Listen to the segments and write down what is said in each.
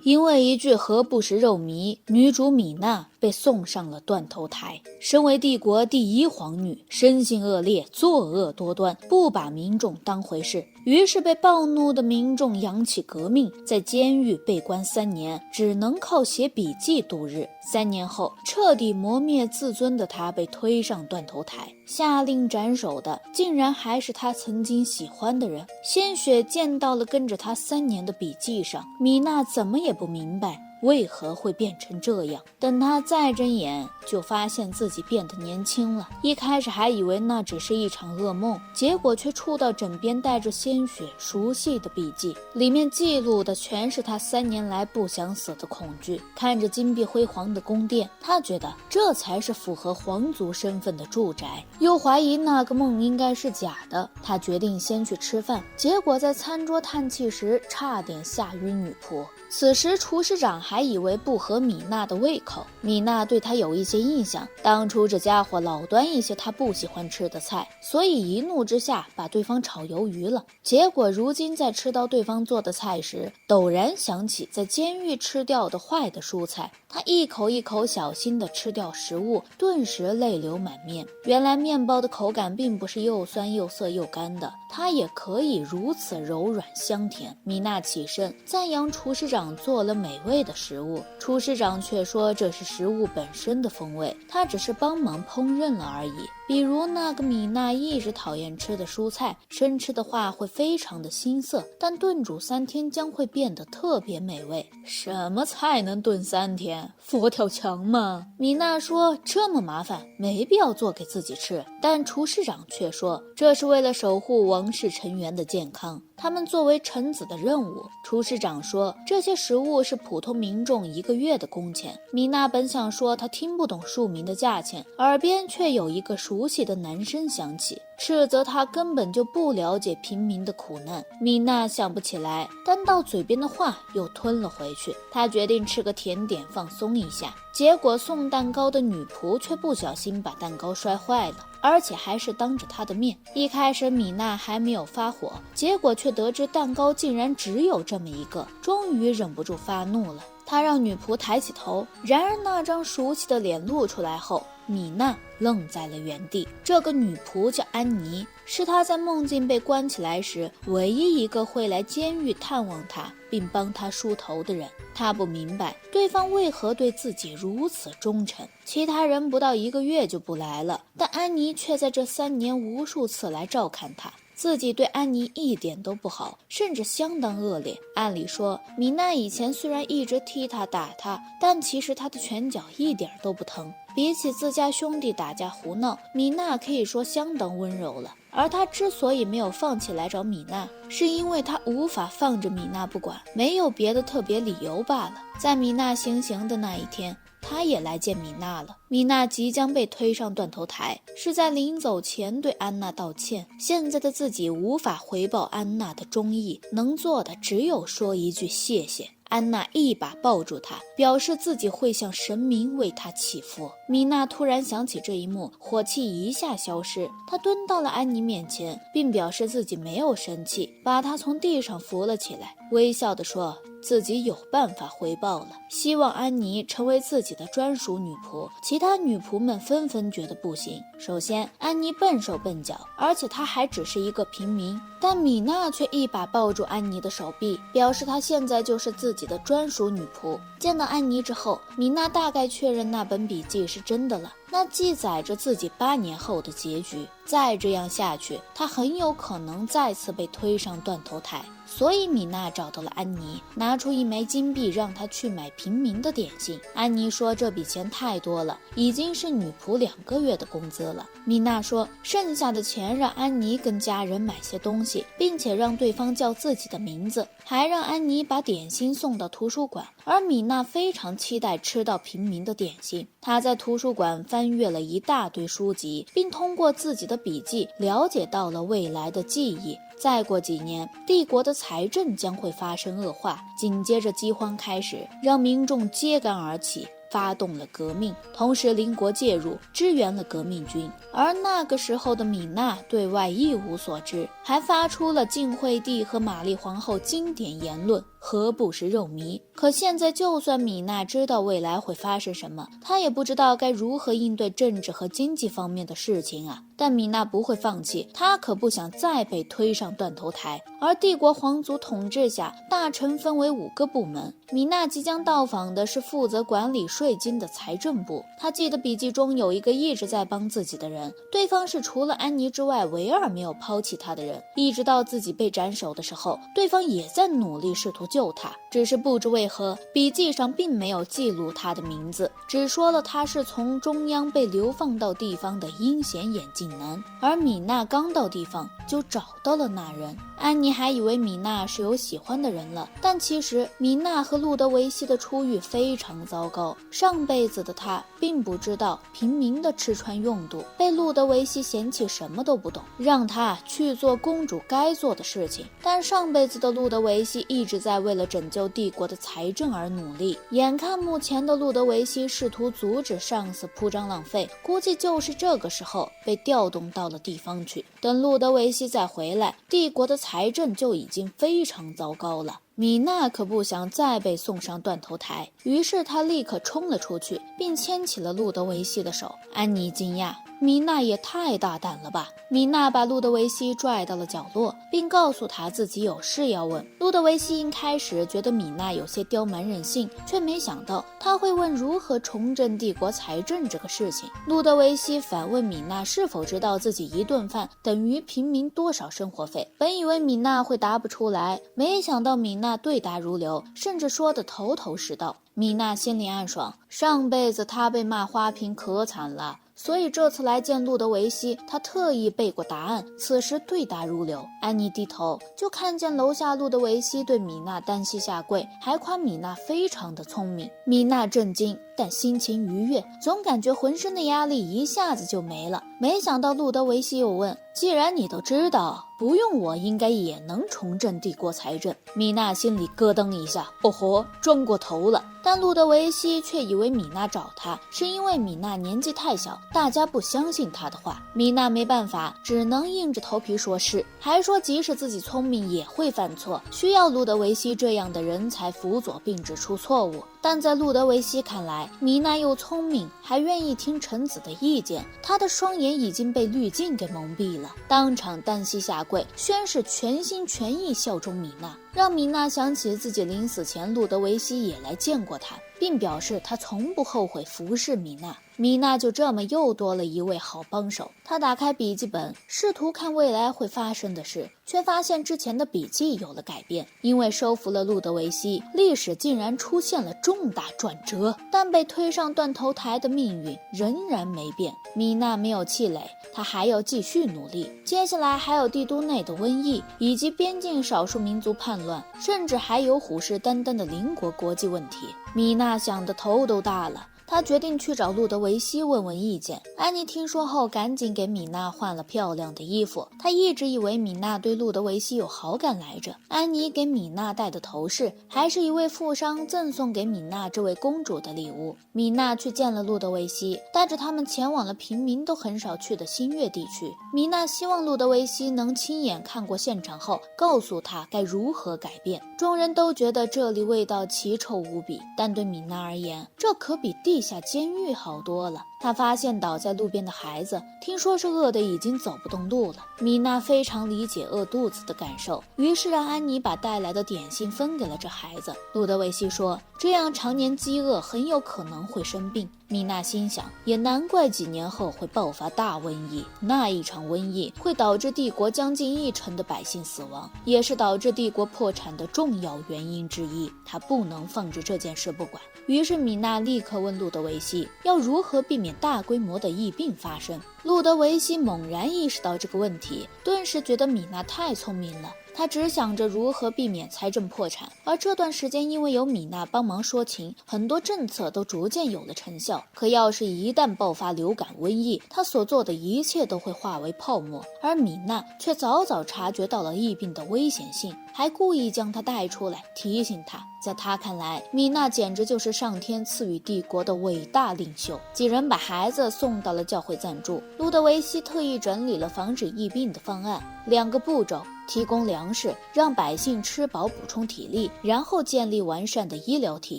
因为一句何不食肉糜，女主米娜被送上了断头台。身为帝国第一皇女，生性恶劣，作恶多端，不把民众当回事，于是被暴怒的民众扬起革命，在监狱被关3年，只能靠写笔记度日。3年后，彻底磨灭自尊的她被推上断头台，下令斩首的竟然还是她曾经喜欢的人。鲜血溅到了跟着她3年的笔记上，米娜怎么也不明白为何会变成这样。等他再睁眼，就发现自己变得年轻了。一开始还以为那只是一场噩梦，结果却触到枕边带着鲜血熟悉的笔记，里面记录的全是他3年来不想死的恐惧。看着金碧辉煌的宫殿，他觉得这才是符合皇族身份的住宅，又怀疑那个梦应该是假的。他决定先去吃饭，结果在餐桌叹气时差点吓晕女仆。此时厨师长还以为不合米娜的胃口，米娜对他有一些印象，当初这家伙老端一些他不喜欢吃的菜，所以一怒之下把对方炒鱿鱼了。结果如今在吃到对方做的菜时，陡然想起在监狱吃掉的坏的蔬菜，他一口一口小心地吃掉食物，顿时泪流满面。原来面包的口感并不是又酸又涩又干的，它也可以如此柔软香甜。米娜起身赞扬厨师长做了美味的食物，厨师长却说这是食物本身的风味，他只是帮忙烹饪了而已。比如那个米娜一直讨厌吃的蔬菜，生吃的话会非常的腥涩，但炖煮3天将会变得特别美味。什么菜能炖3天？佛跳墙吗？米娜说这么麻烦，没必要做给自己吃。但厨师长却说这是为了守护王室成员的健康，他们作为臣子的任务。厨师长说这些食物是普通民众1个月的工钱。米娜本想说她听不懂庶民的价钱，耳边却有一个熟悉的男声响起，斥责她根本就不了解平民的苦难。米娜想不起来，但到嘴边的话又吞了回去。她决定吃个甜点放松一下，结果送蛋糕的女仆却不小心把蛋糕摔坏了，而且还是当着她的面。一开始米娜还没有发火，结果却得知蛋糕竟然只有这么一个，终于忍不住发怒了。她让女仆抬起头，然而那张熟悉的脸露出来后，米娜愣在了原地。这个女仆叫安妮，是她在梦境被关起来时唯一一个会来监狱探望她并帮她梳头的人。她不明白对方为何对自己如此忠诚，其他人不到1个月就不来了，但安妮却在这3年无数次来照看她。自己对安妮一点都不好，甚至相当恶劣。按理说，米娜以前虽然一直踢她打她，但其实她的拳脚一点都不疼。比起自家兄弟打架胡闹，米娜可以说相当温柔了。而他之所以没有放弃来找米娜，是因为他无法放着米娜不管，没有别的特别理由罢了。在米娜行刑的那一天，他也来见米娜了。米娜即将被推上断头台，是在临走前对安娜道歉。现在的自己无法回报安娜的忠义，能做的只有说一句谢谢。安娜一把抱住他，表示自己会向神明为他祈福。米娜突然想起这一幕，火气一下消失，她蹲到了安妮面前，并表示自己没有生气，把她从地上扶了起来，微笑地说自己有办法回报了，希望安妮成为自己的专属女仆。其他女仆们纷纷觉得不行。首先，安妮笨手笨脚，而且她还只是一个平民，但米娜却一把抱住安妮的手臂，表示她现在就是自己的专属女仆。见到安妮之后，米娜大概确认那本笔记是真的了，那记载着自己8年后的结局。再这样下去，她很有可能再次被推上断头台。所以米娜找到了安妮，拿出1枚金币让她去买平民的点心。安妮说这笔钱太多了，已经是女仆2个月的工资了。米娜说剩下的钱让安妮跟家人买些东西，并且让对方叫自己的名字，还让安妮把点心送到图书馆。而米娜非常期待吃到平民的点心，她在图书馆翻阅了一大堆书籍，并通过自己的笔记了解到了未来的记忆。再过几年，帝国的财政将会发生恶化，紧接着饥荒开始，让民众揭竿而起，发动了革命。同时邻国介入，支援了革命军。而那个时候的米娜对外一无所知，还发出了晋惠帝和玛丽皇后经典言论：何不食肉糜？可现在就算米娜知道未来会发生什么，她也不知道该如何应对政治和经济方面的事情啊。但米娜不会放弃，她可不想再被推上断头台。而帝国皇族统治下，大臣分为5个部门，米娜即将到访的是负责管理税金的财政部。她记得笔记中有一个一直在帮自己的人，对方是除了安妮之外唯二没有抛弃她的人，一直到自己被斩首的时候，对方也在努力试图救她，只是不知为何笔记上并没有记录她的名字，只说了她是从中央被流放到地方的阴险眼镜男。而米娜刚到地方就找到了那人，安妮还以为米娜是有喜欢的人了，但其实米娜和路德维希的初遇非常糟糕。上辈子的她并不知道平民的吃穿用度，被路德维希嫌弃什么都不懂，让她去做公主该做的事情。但上辈子的路德维希一直在为了拯救帝国的财政而努力，眼看目前的路德维希试图阻止上司铺张浪费，估计就是这个时候被调动到了地方去。等路德维希再回来，帝国的财政就已经非常糟糕了。米娜可不想再被送上断头台，于是她立刻冲了出去，并牵起了路德维希的手。安妮惊讶，米娜也太大胆了吧！米娜把路德维希拽到了角落，并告诉他自己有事要问。路德维希一开始觉得米娜有些刁蛮任性，却没想到他会问如何重振帝国财政这个事情。路德维希反问米娜是否知道自己一顿饭等于平民多少生活费。本以为米娜会答不出来，没想到米娜对答如流，甚至说得头头是道。米娜心里暗爽，上辈子她被骂花瓶可惨了，所以这次来见路德维希，他特意背过答案，此时对答如流。安妮低头就看见楼下路德维希对米娜单膝下跪，还夸米娜非常的聪明。米娜震惊，但心情愉悦，总感觉浑身的压力一下子就没了。没想到路德维希又问，既然你都知道，不用我应该也能重振帝国财政。米娜心里咯噔一下，哦豁，装过头了。但路德维希却以为米娜找他是因为米娜年纪太小，大家不相信他的话。米娜没办法，只能硬着头皮说是，还说即使自己聪明也会犯错，需要路德维希这样的人才辅佐并指出错误。但在路德维希看来，米娜又聪明，还愿意听臣子的意见，他的双眼已经被滤镜给蒙蔽了，当场单膝下跪，宣誓全心全意效忠米娜，让米娜想起自己临死前路德维希也来见过他，并表示他从不后悔服侍米娜。米娜就这么又多了一位好帮手。她打开笔记本，试图看未来会发生的事，却发现之前的笔记有了改变。因为收服了路德维希，历史竟然出现了重大转折，但被推上断头台的命运仍然没变。米娜没有气馁，她还要继续努力。接下来还有帝都内的瘟疫，以及边境少数民族叛乱，甚至还有虎视眈眈的邻国国际问题。米娜想得头都大了。他决定去找路德维希问问意见。安妮听说后赶紧给米娜换了漂亮的衣服，她一直以为米娜对路德维希有好感来着。安妮给米娜戴的头饰还是一位富商赠送给米娜这位公主的礼物。米娜去见了路德维希，带着他们前往了平民都很少去的新月地区。米娜希望路德维希能亲眼看过现场后告诉她该如何改变。众人都觉得这里味道奇臭无比，但对米娜而言，这可比地下监狱好多了。她发现倒在路边的孩子，听说是饿得已经走不动路了。米娜非常理解饿肚子的感受，于是让安妮把带来的点心分给了这孩子。路德维希说，这样常年饥饿很有可能会生病。米娜心想，也难怪几年后会爆发大瘟疫，那一场瘟疫会导致帝国将近1成的百姓死亡，也是导致帝国破产的重要原因之一。她不能放置这件事不管。于是米娜立刻问路德维希要如何避免大规模的疫病发生。路德维希猛然意识到这个问题，顿时觉得米娜太聪明了。他只想着如何避免财政破产，而这段时间因为有米娜帮忙说情，很多政策都逐渐有了成效。可要是一旦爆发流感瘟疫，他所做的一切都会化为泡沫。而米娜却早早察觉到了疫病的危险性，还故意将他带出来提醒他。在他看来，米娜简直就是上天赐予帝国的伟大领袖。几人把孩子送到了教会暂住。路德维希特意整理了防止疫病的方案，2个步骤：提供粮食，让百姓吃饱补充体力，然后建立完善的医疗体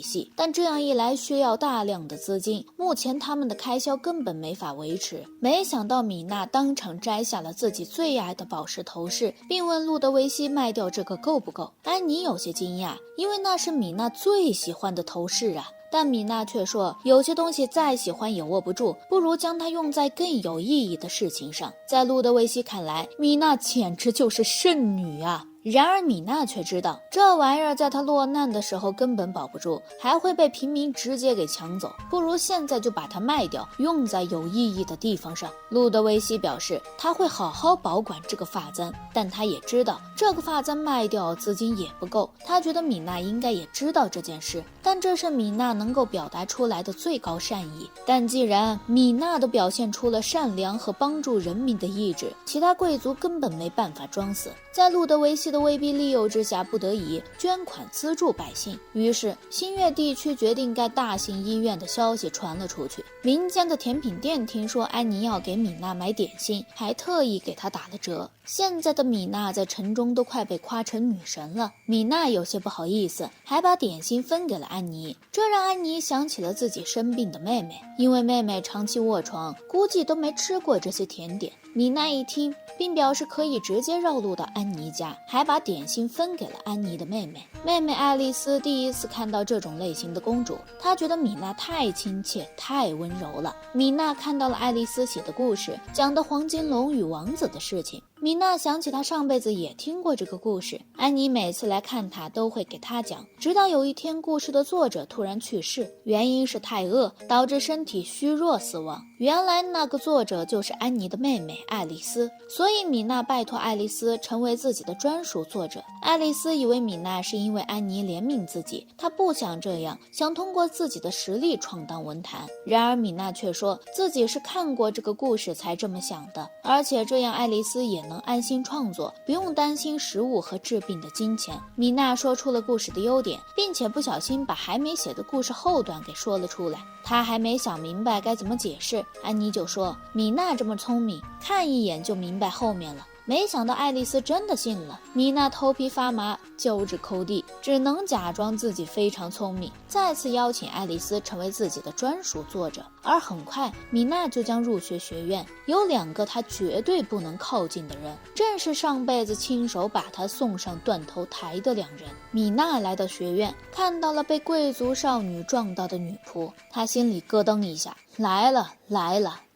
系。但这样一来需要大量的资金，目前他们的开销根本没法维持。没想到米娜当场摘下了自己最爱的宝石头饰，并问路德维希卖掉这个够不够。安妮有些惊讶，因为那是米娜最喜欢的头饰啊。但米娜却说，有些东西再喜欢也握不住，不如将它用在更有意义的事情上。在路德维希看来，米娜简直就是圣女啊。然而米娜却知道，这玩意儿在她落难的时候根本保不住，还会被平民直接给抢走，不如现在就把它卖掉，用在有意义的地方上。路德维希表示他会好好保管这个发簪，但他也知道这个发簪卖掉资金也不够。他觉得米娜应该也知道这件事，但这是米娜能够表达出来的最高善意。但既然米娜都表现出了善良和帮助人民的意志，其他贵族根本没办法装死。在路德维希的威逼利诱之下，不得已捐款资助百姓。于是新月地区决定盖大型医院的消息传了出去。民间的甜品店听说安妮要给米娜买点心，还特意给她打了折。现在的米娜在城中都快被夸成女神了。米娜有些不好意思，还把点心分给了安妮，这让安妮想起了自己生病的妹妹，因为妹妹长期卧床，估计都没吃过这些甜点。米娜一听，并表示可以直接绕路到安妮家，还把点心分给了安妮的妹妹。妹妹爱丽丝第一次看到这种类型的公主，她觉得米娜太亲切，太温柔了。米娜看到了爱丽丝写的故事，讲的黄金龙与王子的事情。米娜想起她上辈子也听过这个故事，安妮每次来看她都会给她讲，直到有一天故事的作者突然去世，原因是太饿，导致身体虚弱死亡。原来那个作者就是安妮的妹妹爱丽丝，所以米娜拜托爱丽丝成为自己的专属作者。爱丽丝以为米娜是因为安妮怜悯自己，她不想这样，想通过自己的实力闯荡文坛。然而米娜却说自己是看过这个故事才这么想的，而且这样爱丽丝也能安心创作，不用担心食物和治病的金钱。米娜说出了故事的优点，并且不小心把还没写的故事后段给说了出来。她还没想明白该怎么解释，安妮就说米娜这么聪明，看一眼就明白后面了。没想到爱丽丝真的信了，米娜头皮发麻，脚趾抠地，只能假装自己非常聪明，再次邀请爱丽丝成为自己的专属作者。而很快米娜就将入学学院，有两个她绝对不能靠近的人，正是上辈子亲手把她送上断头台的两人。米娜来到学院，看到了被贵族少女撞到的女仆，她心里咯噔一下，来了，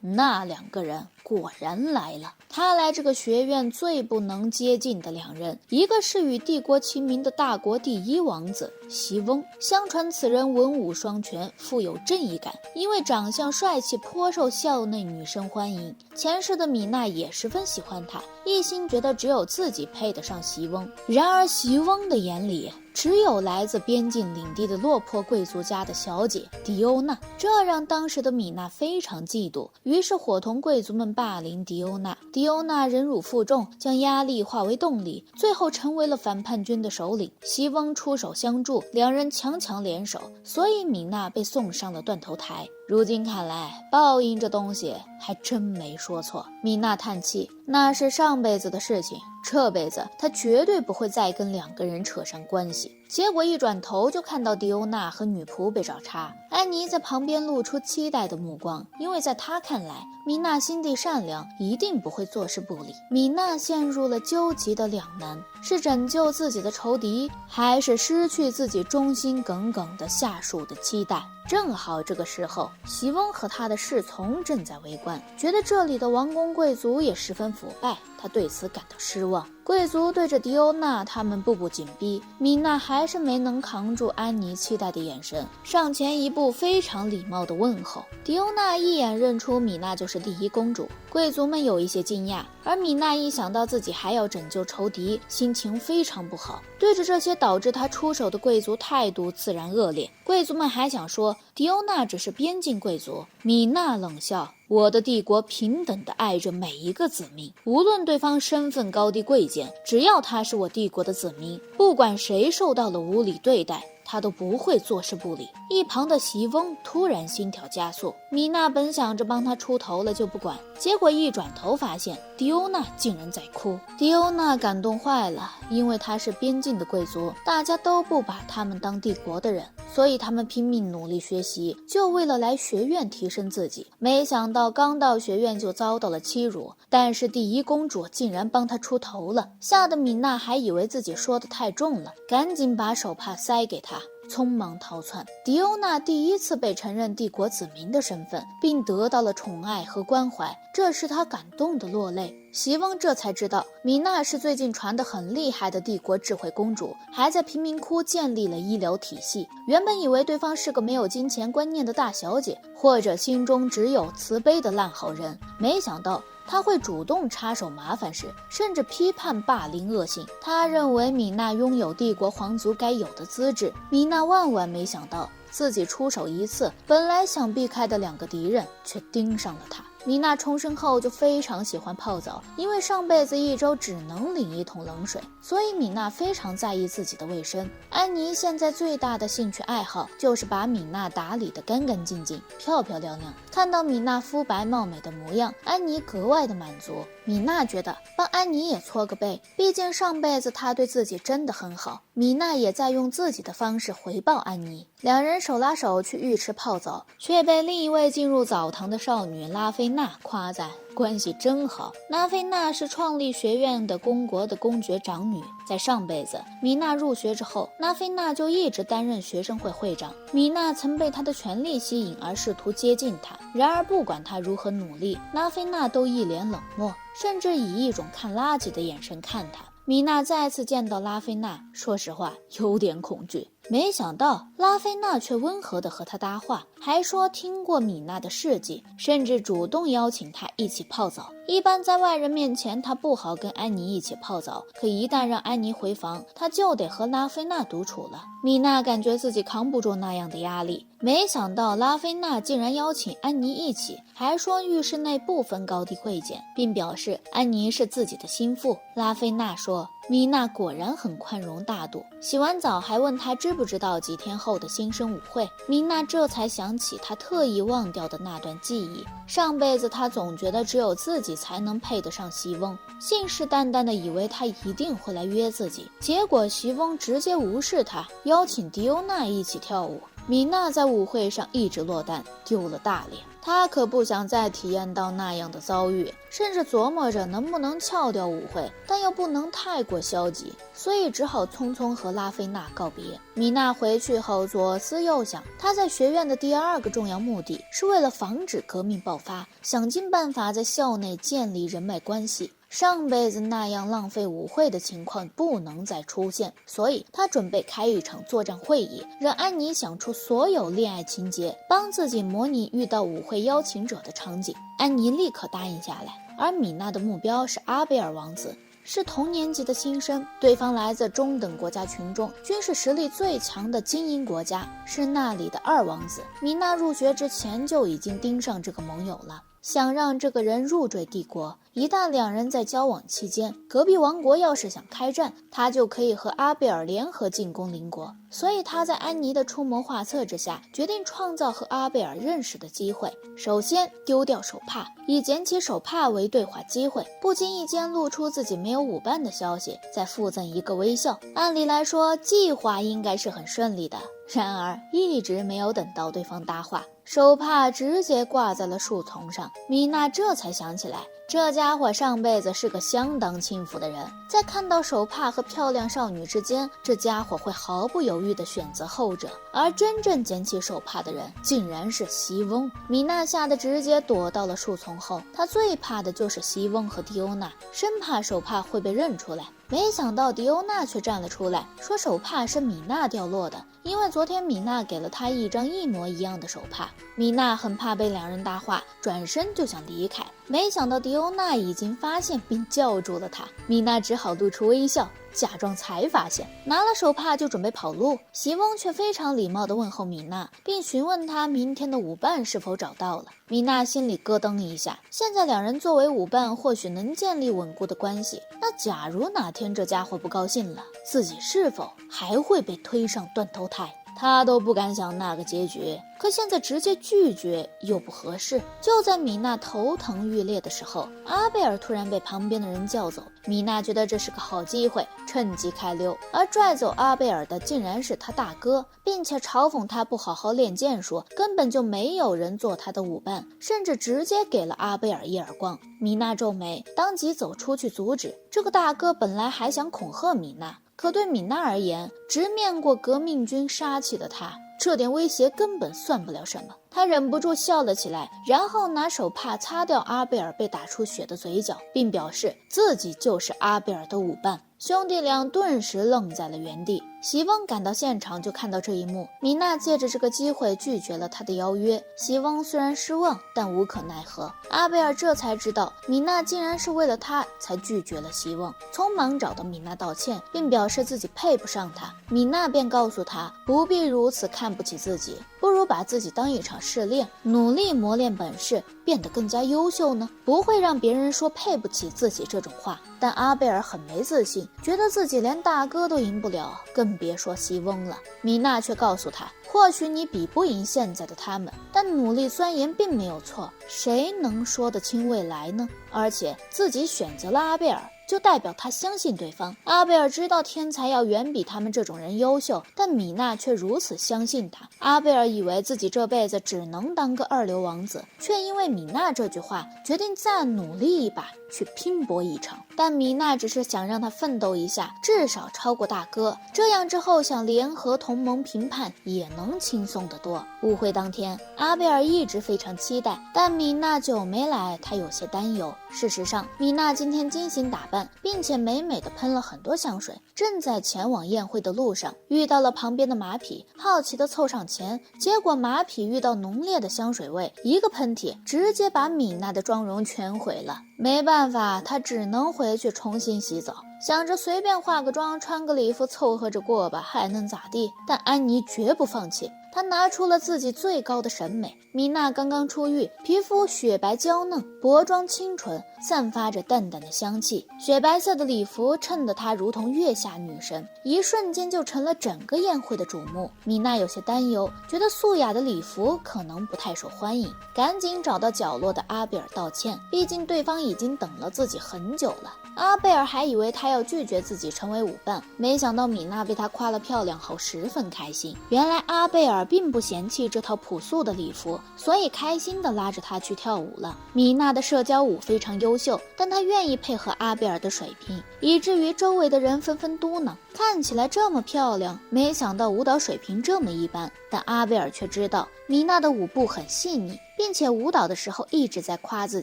那两个人果然来了。他来这个学院最不能接近的两人，一个是与帝国齐名的大国第一王子席翁，相传此人文武双全，富有正义感，因为长相帅气，颇受校内女生欢迎。前世的米娜也十分喜欢他，一心觉得只有自己配得上席翁。然而席翁的眼里只有来自边境领地的落魄贵族家的小姐迪欧娜，这让当时的米娜非常嫉妒，于是伙同贵族们霸凌迪欧娜。迪欧娜忍辱负重，将压力化为动力，最后成为了反叛军的首领。席翁出手相助，两人强强联手，所以米娜被送上了断头台。如今看来，报应这东西还真没说错。米娜叹气，那是上辈子的事情，这辈子她绝对不会再跟两个人扯上关系。结果一转头就看到迪欧娜和女仆被找茬，安妮在旁边露出期待的目光，因为在她看来，米娜心地善良，一定不会坐视不理。米娜陷入了纠结的两难，是拯救自己的仇敌，还是失去自己忠心耿耿的下属的期待？正好这个时候，席翁和他的侍从正在围观，觉得这里的王公贵族也十分腐败，他对此感到失望。贵族对着迪欧娜他们步步紧逼，米娜还是没能扛住安妮期待的眼神，上前一步非常礼貌的问候。迪欧娜一眼认出米娜就是第一公主，贵族们有一些惊讶，而米娜一想到自己还要拯救仇敌，心情非常不好，对着这些导致她出手的贵族态度自然恶劣。贵族们还想说迪欧娜只是边境贵族，米娜冷笑，我的帝国平等地爱着每一个子民，无论对方身份高低贵贱，只要他是我帝国的子民，不管谁受到了无理对待，他都不会坐视不理。一旁的席翁突然心跳加速，米娜本想着帮他出头了就不管，结果一转头发现迪欧娜竟然在哭。迪欧娜感动坏了，因为她是边境的贵族，大家都不把他们当帝国的人，所以他们拼命努力学习，就为了来学院提升自己。没想到刚到学院就遭到了欺辱，但是第一公主竟然帮她出头了，吓得米娜还以为自己说的太重了，赶紧把手帕塞给她，匆忙逃窜。迪欧娜第一次被承认帝国子民的身份，并得到了宠爱和关怀，这使她感动的落泪。席翁这才知道米娜是最近传得很厉害的帝国智慧公主，还在贫民窟建立了医疗体系。原本以为对方是个没有金钱观念的大小姐，或者心中只有慈悲的烂好人，没想到他会主动插手麻烦事，甚至批判霸凌恶行。他认为米娜拥有帝国皇族该有的资质，米娜万万没想到自己出手一次，本来想避开的2个敌人却盯上了他。米娜重生后就非常喜欢泡澡，因为上辈子1周只能淋1桶冷水，所以米娜非常在意自己的卫生。安妮现在最大的兴趣爱好就是把米娜打理得干干净净、漂漂亮亮。看到米娜肤白貌美的模样，安妮格外的满足。米娜觉得帮安妮也搓个背，毕竟上辈子她对自己真的很好。米娜也在用自己的方式回报安妮。2人手拉手去浴池泡澡，却被另一位进入澡堂的少女拉菲娜夸赞关系真好。拉菲娜是创立学院的公国的公爵长女，在上辈子米娜入学之后，拉菲娜就一直担任学生会会长。米娜曾被她的权力吸引而试图接近她，然而不管她如何努力，拉菲娜都一脸冷漠，甚至以一种看垃圾的眼神看她。米娜再次见到拉菲娜，说实话有点恐惧，没想到拉菲娜却温和地和她搭话，还说听过米娜的事迹，甚至主动邀请她一起泡澡。一般在外人面前，她不好跟安妮一起泡澡，可一旦让安妮回房，她就得和拉菲娜独处了。米娜感觉自己扛不住那样的压力，没想到拉菲娜竟然邀请安妮一起，还说浴室内不分高低贵贱，并表示安妮是自己的心腹。拉菲娜说米娜果然很宽容大度，洗完澡还问她知不知道几天后的新生舞会。米娜这才想起她特意忘掉的那段记忆，上辈子她总觉得只有自己才能配得上席翁，信誓旦旦地以为他一定会来约自己，结果席翁直接无视她，邀请迪欧娜一起跳舞。米娜在舞会上一直落单，丢了大脸。她可不想再体验到那样的遭遇，甚至琢磨着能不能翘掉舞会，但又不能太过消极，所以只好匆匆和拉菲娜告别。米娜回去后左思右想，她在学院的第2个重要目的是为了防止革命爆发，想尽办法在校内建立人脉关系。上辈子那样浪费舞会的情况不能再出现，所以他准备开一场作战会议，让安妮想出所有恋爱情节，帮自己模拟遇到舞会邀请者的场景。安妮立刻答应下来，而米娜的目标是阿贝尔王子，是同年级的新生，对方来自中等国家群众，军事实力最强的精英国家，是那里的2王子。米娜入学之前就已经盯上这个盟友了，想让这个人入赘帝国，一旦2人在交往期间，隔壁王国要是想开战，他就可以和阿贝尔联合进攻邻国。所以他在安妮的出谋划策之下，决定创造和阿贝尔认识的机会。首先丢掉手帕，以捡起手帕为对话机会，不经意间露出自己没有舞伴的消息，再附赠一个微笑。按理来说，计划应该是很顺利的，然而一直没有等到对方搭话，手帕直接挂在了树丛上。米娜这才想起来，这家伙上辈子是个相当轻浮的人，在看到手帕和漂亮少女之间，这家伙会毫不犹豫地选择后者，而真正捡起手帕的人竟然是席翁。米娜吓得直接躲到了树丛后，她最怕的就是席翁和迪欧娜，生怕手帕会被认出来。没想到迪欧娜却站了出来，说手帕是米娜掉落的，因为昨天米娜给了她一张一模一样的手帕。米娜很怕被2人搭话，转身就想离开，没想到迪欧娜已经发现并叫住了她。米娜只好露出微笑，假装才发现，拿了手帕就准备跑路。席翁却非常礼貌地问候米娜，并询问她明天的舞伴是否找到了。米娜心里咯噔一下，现在2人作为舞伴或许能建立稳固的关系，那假如哪天这家伙不高兴了，自己是否还会被推上断头台？他都不敢想那个结局。可现在直接拒绝又不合适。就在米娜头疼欲裂的时候，阿贝尔突然被旁边的人叫走。米娜觉得这是个好机会，趁机开溜。而拽走阿贝尔的竟然是他大哥，并且嘲讽他不好好练剑术，根本就没有人做他的舞伴，甚至直接给了阿贝尔一耳光。米娜皱眉，当即走出去阻止。这个大哥本来还想恐吓米娜，可对米娜而言，直面过革命军杀气的他，这点威胁根本算不了什么。他忍不住笑了起来，然后拿手帕擦掉阿贝尔被打出血的嘴角，并表示自己就是阿贝尔的舞伴。兄弟俩顿时愣在了原地。席翁赶到现场就看到这一幕，米娜借着这个机会拒绝了他的邀约。席翁虽然失望，但无可奈何。阿贝尔这才知道米娜竟然是为了他才拒绝了席翁，匆忙找到米娜道歉，并表示自己配不上他。米娜便告诉他不必如此看不起自己，不如把自己当一场试炼，努力磨练本事，变得更加优秀呢，不会让别人说配不起自己这种话。但阿贝尔很没自信，觉得自己连大哥都赢不了，更别说席翁了。米娜却告诉他，或许你比不赢现在的他们，但努力钻研并没有错，谁能说得清未来呢？而且自己选择了阿贝尔，就代表他相信对方。阿贝尔知道天才要远比他们这种人优秀，但米娜却如此相信他。阿贝尔以为自己这辈子只能当个二流王子，却因为米娜这句话决定再努力一把，去拼搏一场。但米娜只是想让他奋斗一下，至少超过大哥，这样之后想联合同盟评判也能轻松得多。舞会当天，阿贝尔一直非常期待，但米娜久没来，他有些担忧。事实上，米娜今天精心打扮，并且美美的喷了很多香水，正在前往宴会的路上，遇到了旁边的马匹，好奇的凑上前，结果马匹遇到浓烈的香水味，一个喷嚏直接把米娜的妆容全毁了。没办法，她只能回去重新洗澡，想着随便化个妆，穿个礼服凑合着过吧，还能咋地？但安妮绝不放弃，她拿出了自己最高的审美。米娜刚刚出狱，皮肤雪白娇嫩，薄妆清纯，散发着淡淡的香气。雪白色的礼服衬得她如同月下女神，一瞬间就成了整个宴会的瞩目。米娜有些担忧，觉得素雅的礼服可能不太受欢迎，赶紧找到角落的阿贝尔道歉，毕竟对方已经等了自己很久了。阿贝尔还以为他要拒绝自己成为舞伴，没想到米娜被他夸了漂亮后十分开心。原来阿贝尔并不嫌弃这套朴素的礼服，所以开心地拉着他去跳舞了。米娜的社交舞非常优秀，但她愿意配合阿贝尔的水平，以至于周围的人纷纷嘟囔，看起来这么漂亮，没想到舞蹈水平这么一般。但阿贝尔却知道米娜的舞步很细腻，并且舞蹈的时候一直在夸自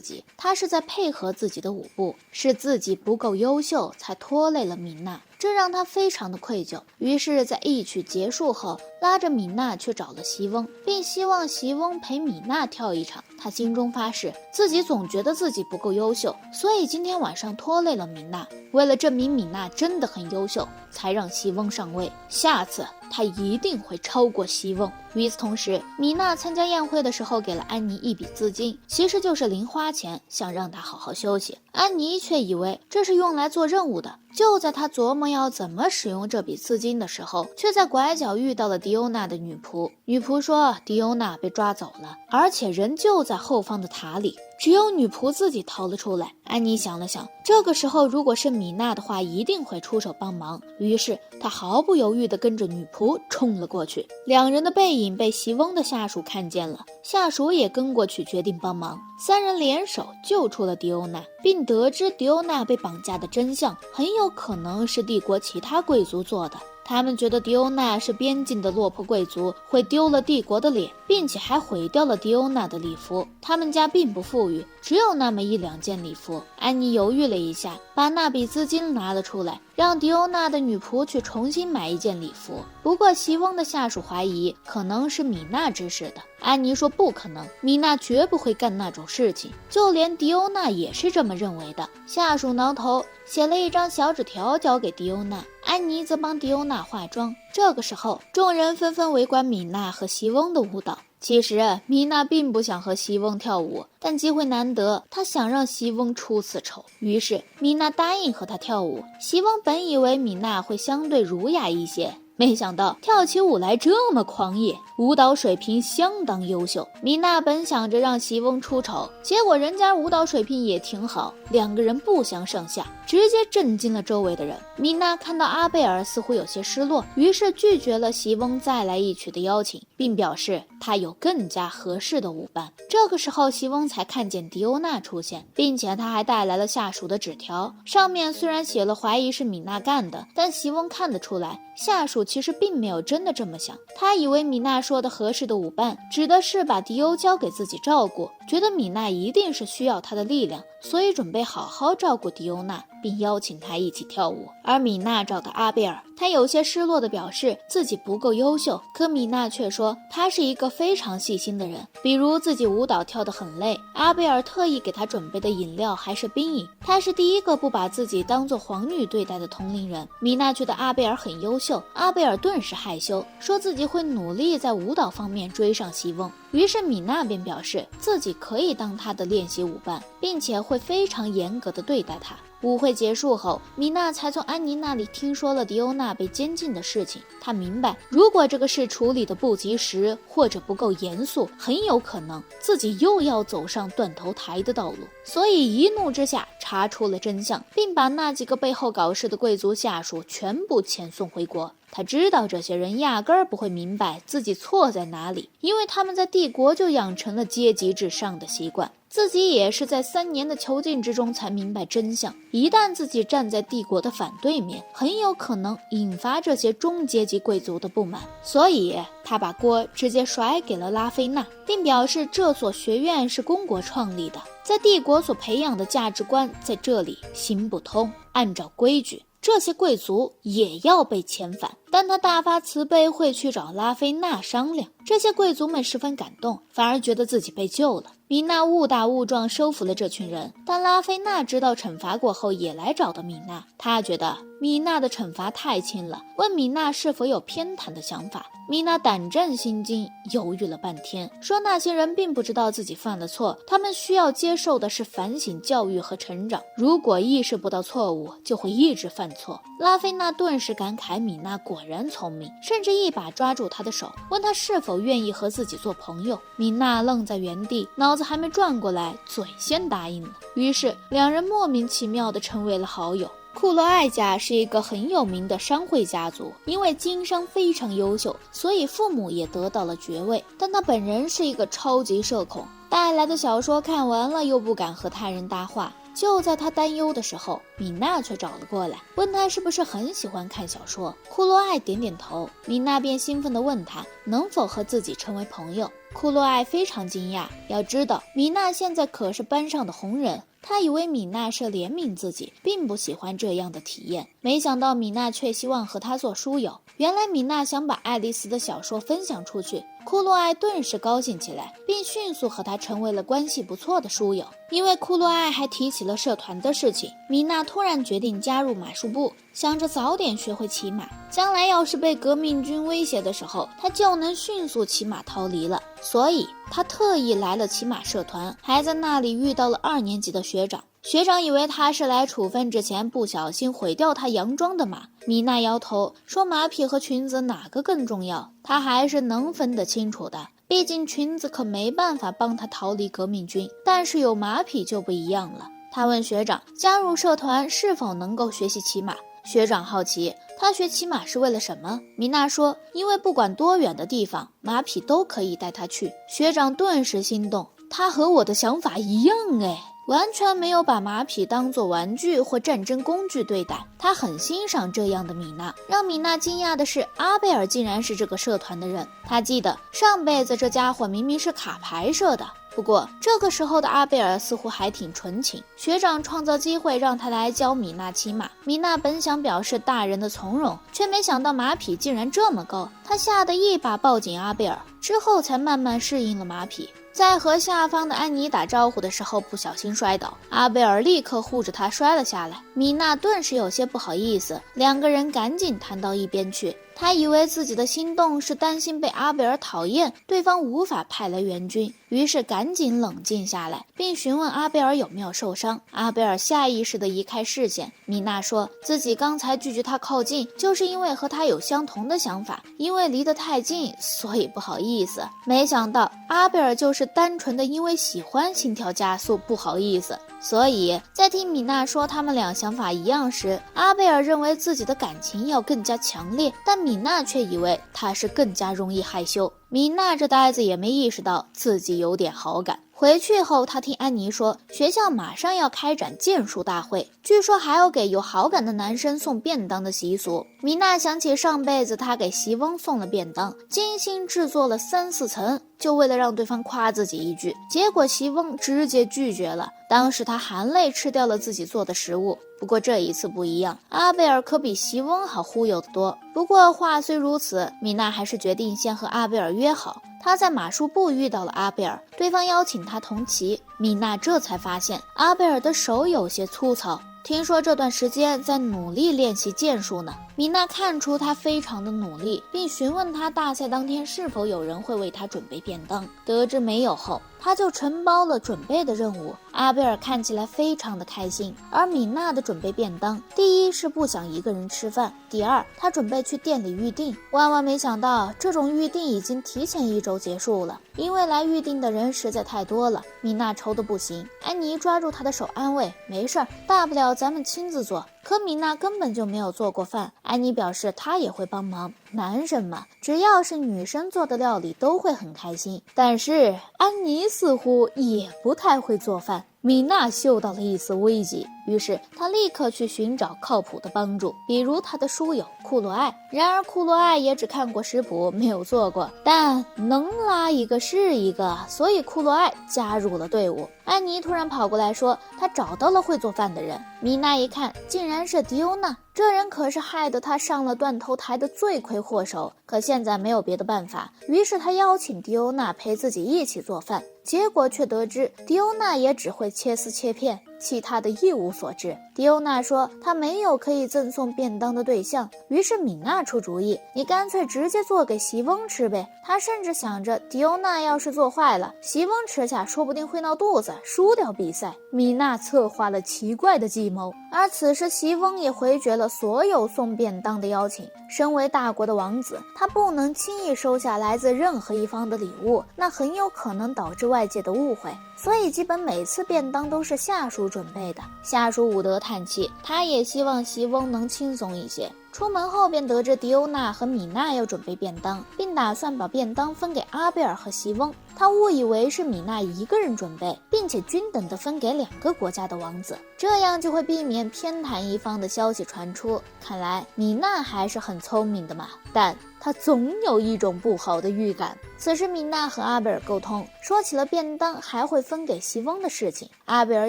己，他是在配合自己的舞步，是自己不够优秀才拖累了米娜，这让他非常的愧疚。于是在一曲结束后，拉着米娜去找了席翁，并希望席翁陪米娜跳一场。他心中发誓，自己总觉得自己不够优秀，所以今天晚上拖累了米娜，为了证明米娜真的很优秀，才让席翁上位，下次他一定会超过席翁。与此同时，米娜参加宴会的时候给了安妮一笔资金，其实就是零花钱，想让她好好休息。安妮却以为这是用来做任务的，就在她琢磨要怎么使用这笔资金的时候，却在拐角遇到了迪欧娜的女仆。女仆说迪欧娜被抓走了，而且人就在后方的塔里，只有女仆自己逃了出来。安妮想了想，这个时候如果是米娜的话，一定会出手帮忙，于是她毫不犹豫地跟着女仆冲了过去。两人的背影被席翁的下属看见了，下属也跟过去决定帮忙，三人联手救出了迪欧娜，并得知迪欧娜被绑架的真相很有可能是帝国其他贵族做的。他们觉得迪欧娜是边境的落魄贵族，会丢了帝国的脸，并且还毁掉了迪欧娜的礼服。他们家并不富裕，只有那么一两件礼服。安妮犹豫了一下，把那笔资金拿了出来，让迪欧娜的女仆去重新买一件礼服。不过席翁的下属怀疑可能是米娜指使的。安妮说不可能，米娜绝不会干那种事情，就连迪欧娜也是这么认为的。下属挠头，写了一张小纸条交给迪欧娜，安妮则帮迪欧娜化妆。这个时候，众人纷纷围观米娜和席翁的舞蹈。其实米娜并不想和席翁跳舞，但机会难得，她想让席翁出此丑，于是米娜答应和他跳舞。席翁本以为米娜会相对儒雅一些，没想到跳起舞来这么狂野，舞蹈水平相当优秀。米娜本想着让席翁出丑，结果人家舞蹈水平也挺好，两个人不相上下，直接震惊了周围的人。米娜看到阿贝尔似乎有些失落，于是拒绝了席翁再来一曲的邀请，并表示他有更加合适的舞伴。这个时候席翁才看见迪欧娜出现，并且他还带来了下属的纸条，上面虽然写了怀疑是米娜干的，但席翁看得出来下属其实并没有真的这么想。他以为米娜说的合适的舞伴指的是把迪欧交给自己照顾，觉得米娜一定是需要他的力量，所以准备好好照顾迪欧娜，并邀请她一起跳舞。而米娜找到阿贝尔，他有些失落地表示自己不够优秀，可米娜却说他是一个非常细心的人，比如自己舞蹈跳得很累，阿贝尔特意给他准备的饮料还是冰饮，他是第一个不把自己当作皇女对待的同龄人。米娜觉得阿贝尔很优秀，阿贝尔顿时害羞，说自己会努力在舞蹈方面追上席翁。于是米娜便表示自己可以当他的练习舞伴，并且会非常严格地对待他。舞会结束后，米娜才从安妮那里听说了迪欧娜被监禁的事情。她明白，如果这个事处理得不及时或者不够严肃，很有可能自己又要走上断头台的道路。所以一怒之下查出了真相，并把那几个背后搞事的贵族下属全部遣送回国。他知道这些人压根儿不会明白自己错在哪里，因为他们在帝国就养成了阶级至上的习惯。自己也是在3年的囚禁之中才明白真相，一旦自己站在帝国的反对面，很有可能引发这些中阶级贵族的不满。所以他把锅直接甩给了拉菲娜，并表示这所学院是公国创立的，在帝国所培养的价值观在这里行不通，按照规矩这些贵族也要被遣返。但他大发慈悲，会去找拉菲娜商量。这些贵族们十分感动，反而觉得自己被救了。米娜误打误撞收服了这群人，但拉菲娜知道惩罚过后也来找到米娜。他觉得米娜的惩罚太轻了，问米娜是否有偏袒的想法。米娜胆战心惊，犹豫了半天，说那些人并不知道自己犯了错，他们需要接受的是反省、教育和成长。如果意识不到错误，就会一直犯错。拉菲娜顿时感慨米娜果然聪明，甚至一把抓住她的手，问她是否愿意和自己做朋友。米娜愣在原地，脑子还没转过来，嘴先答应了。于是两人莫名其妙地成为了好友。库洛艾家是一个很有名的商会家族，因为经商非常优秀，所以父母也得到了爵位。但他本人是一个超级社恐，带来的小说看完了又不敢和他人搭话。就在他担忧的时候，米娜却找了过来，问他是不是很喜欢看小说。库洛艾点点头，米娜便兴奋地问他能否和自己成为朋友。库洛艾非常惊讶，要知道米娜现在可是班上的红人，他以为米娜是怜悯自己，并不喜欢这样的体验，没想到米娜却希望和他做书友。原来米娜想把爱丽丝的小说分享出去。库洛艾顿时高兴起来，并迅速和他成为了关系不错的书友。因为库洛艾还提起了社团的事情，米娜突然决定加入马术部，想着早点学会骑马，将来要是被革命军威胁的时候，他就能迅速骑马逃离了。所以他特意来了骑马社团，还在那里遇到了2年级的学长。学长以为他是来处分之前不小心毁掉他洋装的马。米娜摇头说马匹和裙子哪个更重要，他还是能分得清楚的，毕竟裙子可没办法帮他逃离革命军，但是有马匹就不一样了。他问学长加入社团是否能够学习骑马。学长好奇他学骑马是为了什么。米娜说因为不管多远的地方，马匹都可以带他去。学长顿时心动，他和我的想法一样诶，完全没有把马匹当作玩具或战争工具对待。他很欣赏这样的米娜。让米娜惊讶的是，阿贝尔竟然是这个社团的人。他记得上辈子这家伙明明是卡牌社的，不过这个时候的阿贝尔似乎还挺纯情。学长创造机会让他来教米娜骑马，米娜本想表示大人的从容，却没想到马匹竟然这么高，他吓得一把抱紧阿贝尔，之后才慢慢适应了马匹。在和下方的安妮打招呼的时候不小心摔倒，阿贝尔立刻护着他摔了下来。米娜顿时有些不好意思，两个人赶紧谈到一边去。他以为自己的心动是担心被阿贝尔讨厌，对方无法派来援军，于是赶紧冷静下来，并询问阿贝尔有没有受伤。阿贝尔下意识地移开视线。米娜说自己刚才拒绝他靠近，就是因为和他有相同的想法，因为离得太近，所以不好意思。没想到阿贝尔就是单纯的因为喜欢心跳加速，不好意思。所以在听米娜说他们俩想法一样时，阿贝尔认为自己的感情要更加强烈，但米娜却以为他是更加容易害羞。米娜这呆子也没意识到自己有点好感。回去后，他听安妮说学校马上要开展剑术大会，据说还要给有好感的男生送便当的习俗。米娜想起上辈子她给席翁送了便当，精心制作了3、4层，就为了让对方夸自己一句，结果席翁直接拒绝了。当时他含泪吃掉了自己做的食物。不过这一次不一样，阿贝尔可比席翁好忽悠得多。不过话虽如此，米娜还是决定先和阿贝尔约好。她在马术部遇到了阿贝尔，对方邀请她同骑。米娜这才发现阿贝尔的手有些粗糙，听说这段时间在努力练习剑术呢。米娜看出他非常的努力，并询问他大赛当天是否有人会为他准备便当。得知没有后，他就承包了准备的任务。阿贝尔看起来非常的开心，而米娜的准备便当，第一是不想一个人吃饭，第二他准备去店里预定。万万没想到，这种预定已经提前1周结束了，因为来预定的人实在太多了。米娜愁得不行，安妮抓住她的手安慰，没事儿，大不了咱们亲自做。可米娜根本就没有做过饭，安妮表示她也会帮忙，男生嘛，只要是女生做的料理都会很开心。但是安妮似乎也不太会做饭，米娜嗅到了一丝危机，于是她立刻去寻找靠谱的帮助，比如她的书友库洛艾。然而库洛艾也只看过食谱，没有做过，但能拉一个是一个，所以库洛艾加入了队伍。安妮突然跑过来说她找到了会做饭的人。米娜一看，竟然是迪欧娜，这人可是害得她上了断头台的罪魁祸首。可现在没有别的办法，于是她邀请迪欧娜陪自己一起做饭，结果却得知迪欧娜也只会切丝切片，其他的一无所知。迪欧娜说她没有可以赠送便当的对象，于是米娜出主意，你干脆直接做给席翁吃呗。她甚至想着迪欧娜要是做坏了，席翁吃下说不定会闹肚子，输掉比赛。米娜策划了奇怪的计谋，而此时席翁也回绝了所有送便当的邀请。身为大国的王子，他不能轻易收下来自任何一方的礼物，那很有可能导致外界的误会，所以基本每次便当都是下属准备的。下属伍德叹气，他也希望席翁能轻松一些。出门后便得知迪欧娜和米娜要准备便当，并打算把便当分给阿贝尔和席翁。他误以为是米娜一个人准备，并且均等地分给2个国家的王子，这样就会避免偏袒一方的消息传出。看来米娜还是很聪明的嘛，但她总有一种不好的预感。此时米娜和阿贝尔沟通，说起了便当还会分给席翁的事情。阿贝尔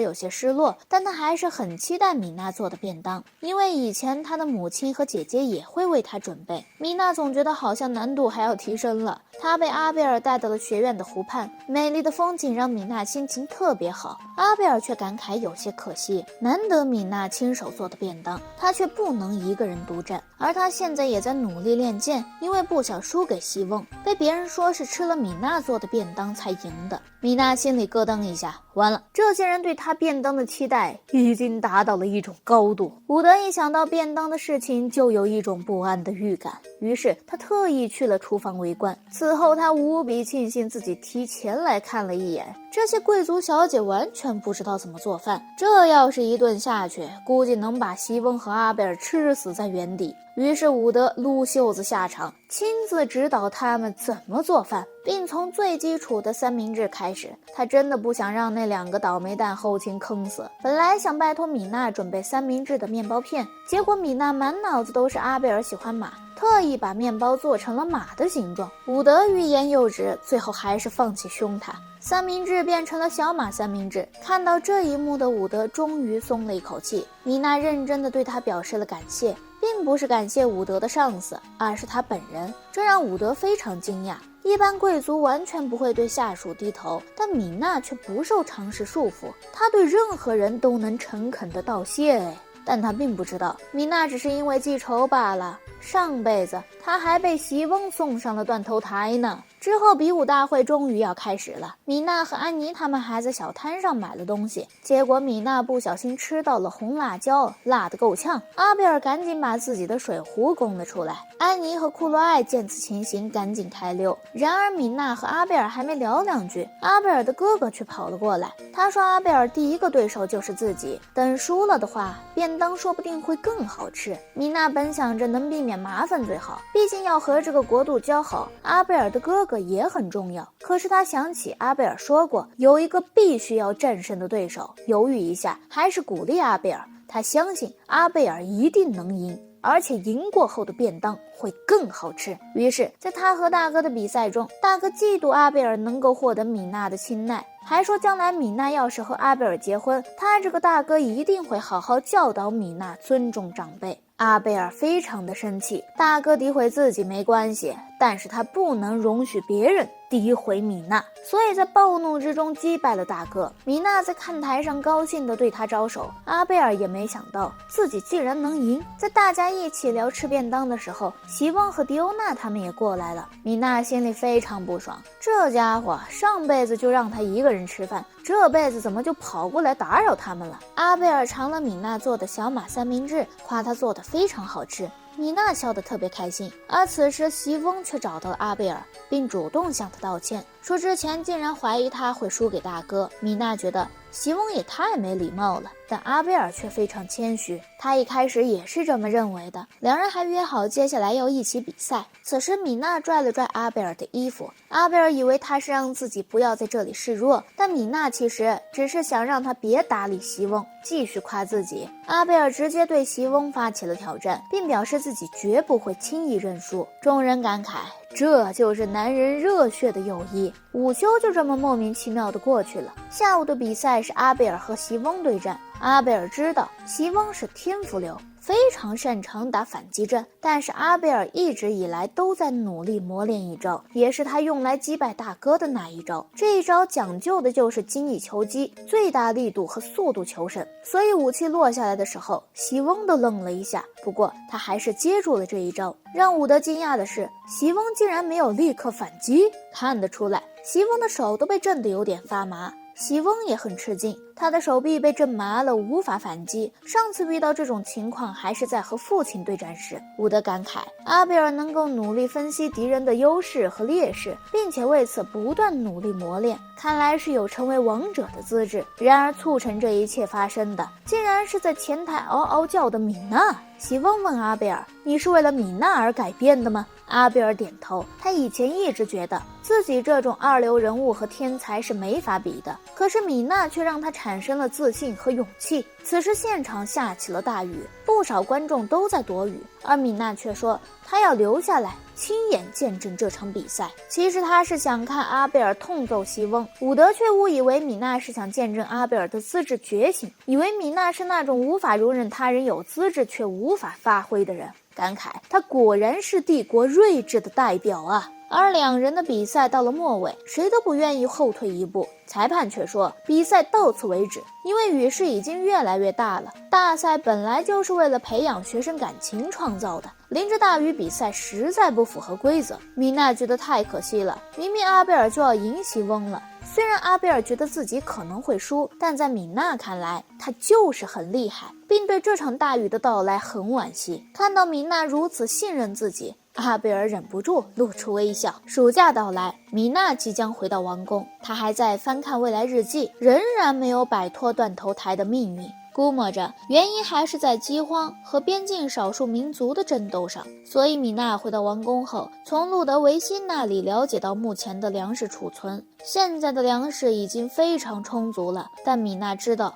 有些失落，但他还是很期待米娜做的便当，因为以前他的母亲和姐姐也会为他准备。米娜总觉得好像难度还要提升了。他被阿贝尔带到了学院的湖畔，美丽的风景让米娜心情特别好。阿贝尔却感慨有些可惜，难得米娜亲手做的便当，他却不能一个人独占。而他现在也在努力练剑，因为不想输给席翁，被别人说是吃了米娜做的便当才赢的。米娜心里咯噔一下，完了，这些人对他便当的期待已经达到了一种高度。伍德一想到便当的事情，就有一种不安的预感，于是他特意去了厨房围观。此后他无比庆幸自己提前来看了一眼，这些贵族小姐完全不知道怎么做饭，这要是一顿下去，估计能把席翁和阿贝尔吃死在原地。于是伍德撸袖子下场，亲自指导他们怎么做饭，并从最基础的三明治开始。他真的不想让那2个倒霉蛋后勤坑死。本来想拜托米娜准备三明治的面包片，结果米娜满脑子都是阿贝尔喜欢马，特意把面包做成了马的形状。伍德欲言又止，最后还是放弃凶他。三明治变成了小马三明治。看到这一幕的伍德终于松了一口气。米娜认真地对他表示了感谢，并不是感谢伍德的上司，而是他本人。这让伍德非常惊讶。一般贵族完全不会对下属低头，但米娜却不受常识束缚，她对任何人都能诚恳地道谢。但他并不知道，米娜只是因为记仇罢了。上辈子他还被席翁送上了断头台呢。之后比武大会终于要开始了，米娜和安妮他们还在小摊上买了东西，结果米娜不小心吃到了红辣椒，辣得够呛。阿贝尔赶紧把自己的水壶供了出来，安妮和库洛艾见此情形赶紧开溜。然而米娜和阿贝尔还没聊两句，阿贝尔的哥哥却跑了过来，他说阿贝尔第一个对手就是自己，等输了的话便当说不定会更好吃。米娜本想着能避免麻烦最好，毕竟要和这个国度交好，阿贝尔的哥哥也很重要。可是他想起阿贝尔说过有一个必须要战胜的对手，犹豫一下还是鼓励阿贝尔，他相信阿贝尔一定能赢，而且赢过后的便当会更好吃。于是在他和大哥的比赛中，大哥嫉妒阿贝尔能够获得米娜的青睐，还说将来米娜要是和阿贝尔结婚，他这个大哥一定会好好教导米娜尊重长辈。阿贝尔非常的生气，大哥诋毁自己没关系，但是他不能容许别人诋毁米娜，所以在暴怒之中击败了大哥。米娜在看台上高兴地对他招手，阿贝尔也没想到自己竟然能赢。在大家一起聊吃便当的时候，席翁和迪欧娜他们也过来了。米娜心里非常不爽，这家伙上辈子就让他一个人吃饭，这辈子怎么就跑过来打扰他们了。阿贝尔尝了米娜做的小马三明治，夸他做的非常好吃。米娜笑得特别开心，而此时席翁却找到了阿贝尔，并主动向他道歉，说之前竟然怀疑他会输给大哥。米娜觉得席翁也太没礼貌了，但阿贝尔却非常谦虚，他一开始也是这么认为的。两人还约好接下来要一起比赛。此时米娜拽了拽阿贝尔的衣服，阿贝尔以为他是让自己不要在这里示弱，但米娜其实只是想让他别搭理席翁，继续夸自己。阿贝尔直接对席翁发起了挑战，并表示自己绝不会轻易认输。众人感慨，这就是男人热血的友谊。午休就这么莫名其妙的过去了。下午的比赛是阿贝尔和席翁对战。阿贝尔知道席翁是天赋流，非常擅长打反击战，但是阿贝尔一直以来都在努力磨练一招，也是他用来击败大哥的那一招。这一招讲究的就是精益求精，最大力度和速度求胜。所以武器落下来的时候，席翁都愣了一下，不过他还是接住了这一招。让伍德惊讶的是，席翁竟然没有立刻反击，看得出来席翁的手都被震得有点发麻。席翁也很吃惊，他的手臂被震麻了，无法反击。上次遇到这种情况还是在和父亲对战时。伍德感慨，阿贝尔能够努力分析敌人的优势和劣势，并且为此不断努力磨练，看来是有成为王者的资质。然而促成这一切发生的，竟然是在前台嗷嗷叫的米娜。席翁问阿贝尔，你是为了米娜而改变的吗？阿贝尔点头，他以前一直觉得自己这种二流人物和天才是没法比的，可是米娜却让他产生了自信和勇气。此时现场下起了大雨，不少观众都在躲雨，而米娜却说她要留下来亲眼见证这场比赛。其实他是想看阿贝尔痛揍席翁，伍德却误以为米娜是想见证阿贝尔的资质觉醒，以为米娜是那种无法容忍他人有资质却无法发挥的人，感慨他果然是帝国睿智的代表啊。而两人的比赛到了末尾，谁都不愿意后退一步，裁判却说比赛到此为止，因为雨势已经越来越大了，大赛本来就是为了培养学生感情创造的，淋着大雨比赛实在不符合规则。米娜觉得太可惜了，明明阿贝尔就要赢席翁了，虽然阿贝尔觉得自己可能会输，但在米娜看来他就是很厉害，并对这场大雨的到来很惋惜。看到米娜如此信任自己，阿贝尔忍不住露出微笑。暑假到来，米娜即将回到王宫，她还在翻看未来日记，仍然没有摆脱断头台的命运。估摸着原因还是在饥荒和边境少数民族的争斗上。所以米娜回到王宫后，从路德维希那里了解到目前的粮食储存，现在的粮食已经非常充足了，但米娜知道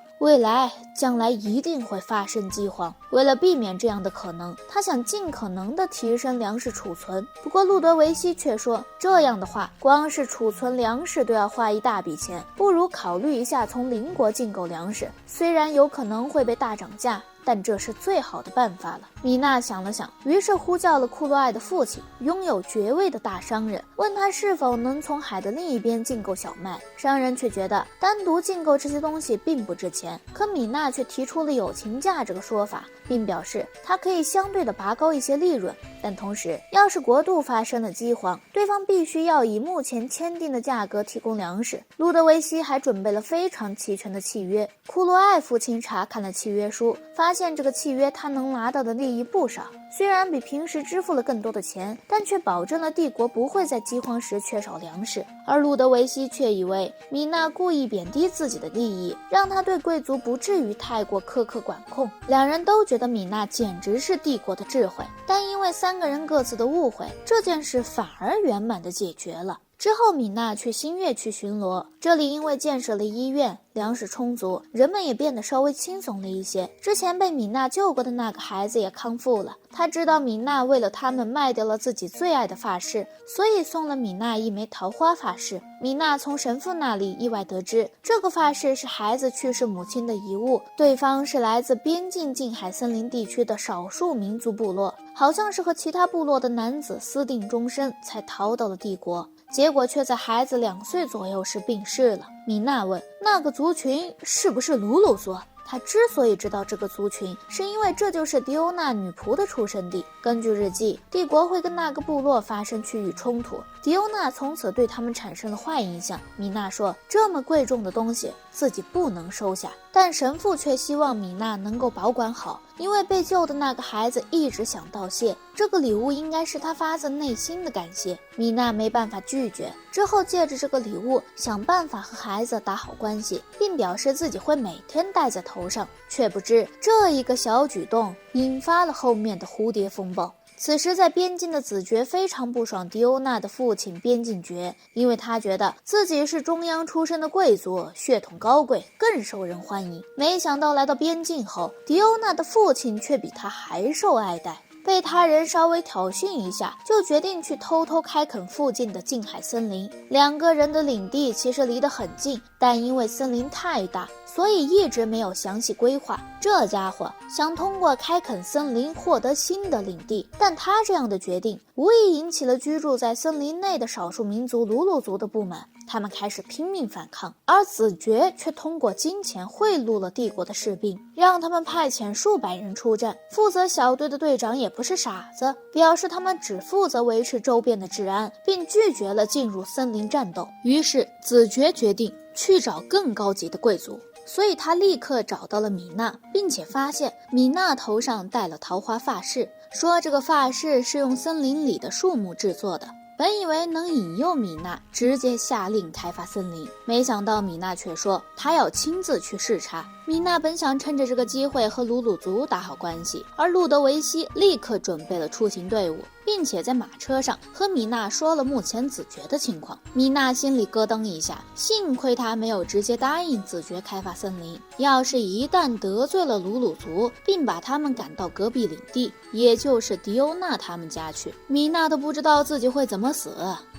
将来一定会发生饥荒。为了避免这样的可能，她想尽可能的提升粮食储存。不过路德维希却说，这样的话光是储存粮食都要花一大笔钱，不如考虑一下从邻国进购粮食，虽然有可能会被大涨价，但这是最好的办法了。米娜想了想，于是呼叫了库洛艾的父亲，拥有爵位的大商人，问他是否能从海的另一边进购小麦。商人却觉得单独进购这些东西并不值钱，可米娜却提出了友情价这个说法，并表示他可以相对的拔高一些利润，但同时要是国度发生了饥荒，对方必须要以目前签订的价格提供粮食。路德维希还准备了非常齐全的契约。库洛艾父亲查看了契约书，发现这个契约他能拿到的利益不少，虽然比平时支付了更多的钱，但却保证了帝国不会在饥荒时缺少粮食。而路德维希却以为米娜故意贬低自己的利益，让他对贵族不至于太过苛刻管控。两人都觉得米娜简直是帝国的智慧，但因为三个人各自的误会，这件事反而圆满地解决了。之后米娜去新月区巡逻，这里因为建设了医院，粮食充足，人们也变得稍微轻松了一些。之前被米娜救过的那个孩子也康复了，他知道米娜为了他们卖掉了自己最爱的发饰，所以送了米娜一枚桃花发饰。米娜从神父那里意外得知，这个发饰是孩子去世母亲的遗物，对方是来自边境近海森林地区的少数民族部落，好像是和其他部落的男子私定终身才逃到了帝国，结果却在孩子2岁左右时病逝了。米娜问，那个族群是不是鲁鲁族？他之所以知道这个族群，是因为这就是迪欧娜女仆的出生地。根据日记，帝国会跟那个部落发生区域冲突，迪欧娜从此对他们产生了坏印象。米娜说，这么贵重的东西自己不能收下，但神父却希望米娜能够保管好，因为被救的那个孩子一直想道谢，这个礼物应该是他发自内心的感谢。米娜没办法拒绝，之后借着这个礼物想办法和孩子打好关系，并表示自己会每天戴在头上，却不知这一个小举动引发了后面的蝴蝶风暴。此时在边境的子爵非常不爽迪欧娜的父亲边境爵，因为他觉得自己是中央出身的贵族，血统高贵，更受人欢迎。没想到来到边境后，迪欧娜的父亲却比他还受爱戴，被他人稍微挑衅一下，就决定去偷偷开垦附近的近海森林。两个人的领地其实离得很近，但因为森林太大，所以一直没有详细规划。这家伙想通过开垦森林获得新的领地，但他这样的决定无疑引起了居住在森林内的少数民族鲁鲁族的不满，他们开始拼命反抗，而子爵却通过金钱贿赂了帝国的士兵，让他们派遣数百人出战。负责小队的队长也不是傻子，表示他们只负责维持周边的治安，并拒绝了进入森林战斗。于是子爵决定去找更高级的贵族，所以他立刻找到了米娜，并且发现米娜头上戴了桃花发饰，说这个发饰是用森林里的树木制作的。本以为能引诱米娜直接下令开发森林，没想到米娜却说她要亲自去视察。米娜本想趁着这个机会和鲁鲁族打好关系，而路德维希立刻准备了出行队伍，并且在马车上和米娜说了目前子爵的情况。米娜心里咯噔一下，幸亏她没有直接答应子爵开发森林，要是一旦得罪了鲁鲁族，并把他们赶到隔壁领地，也就是迪欧娜他们家去，米娜都不知道自己会怎么死，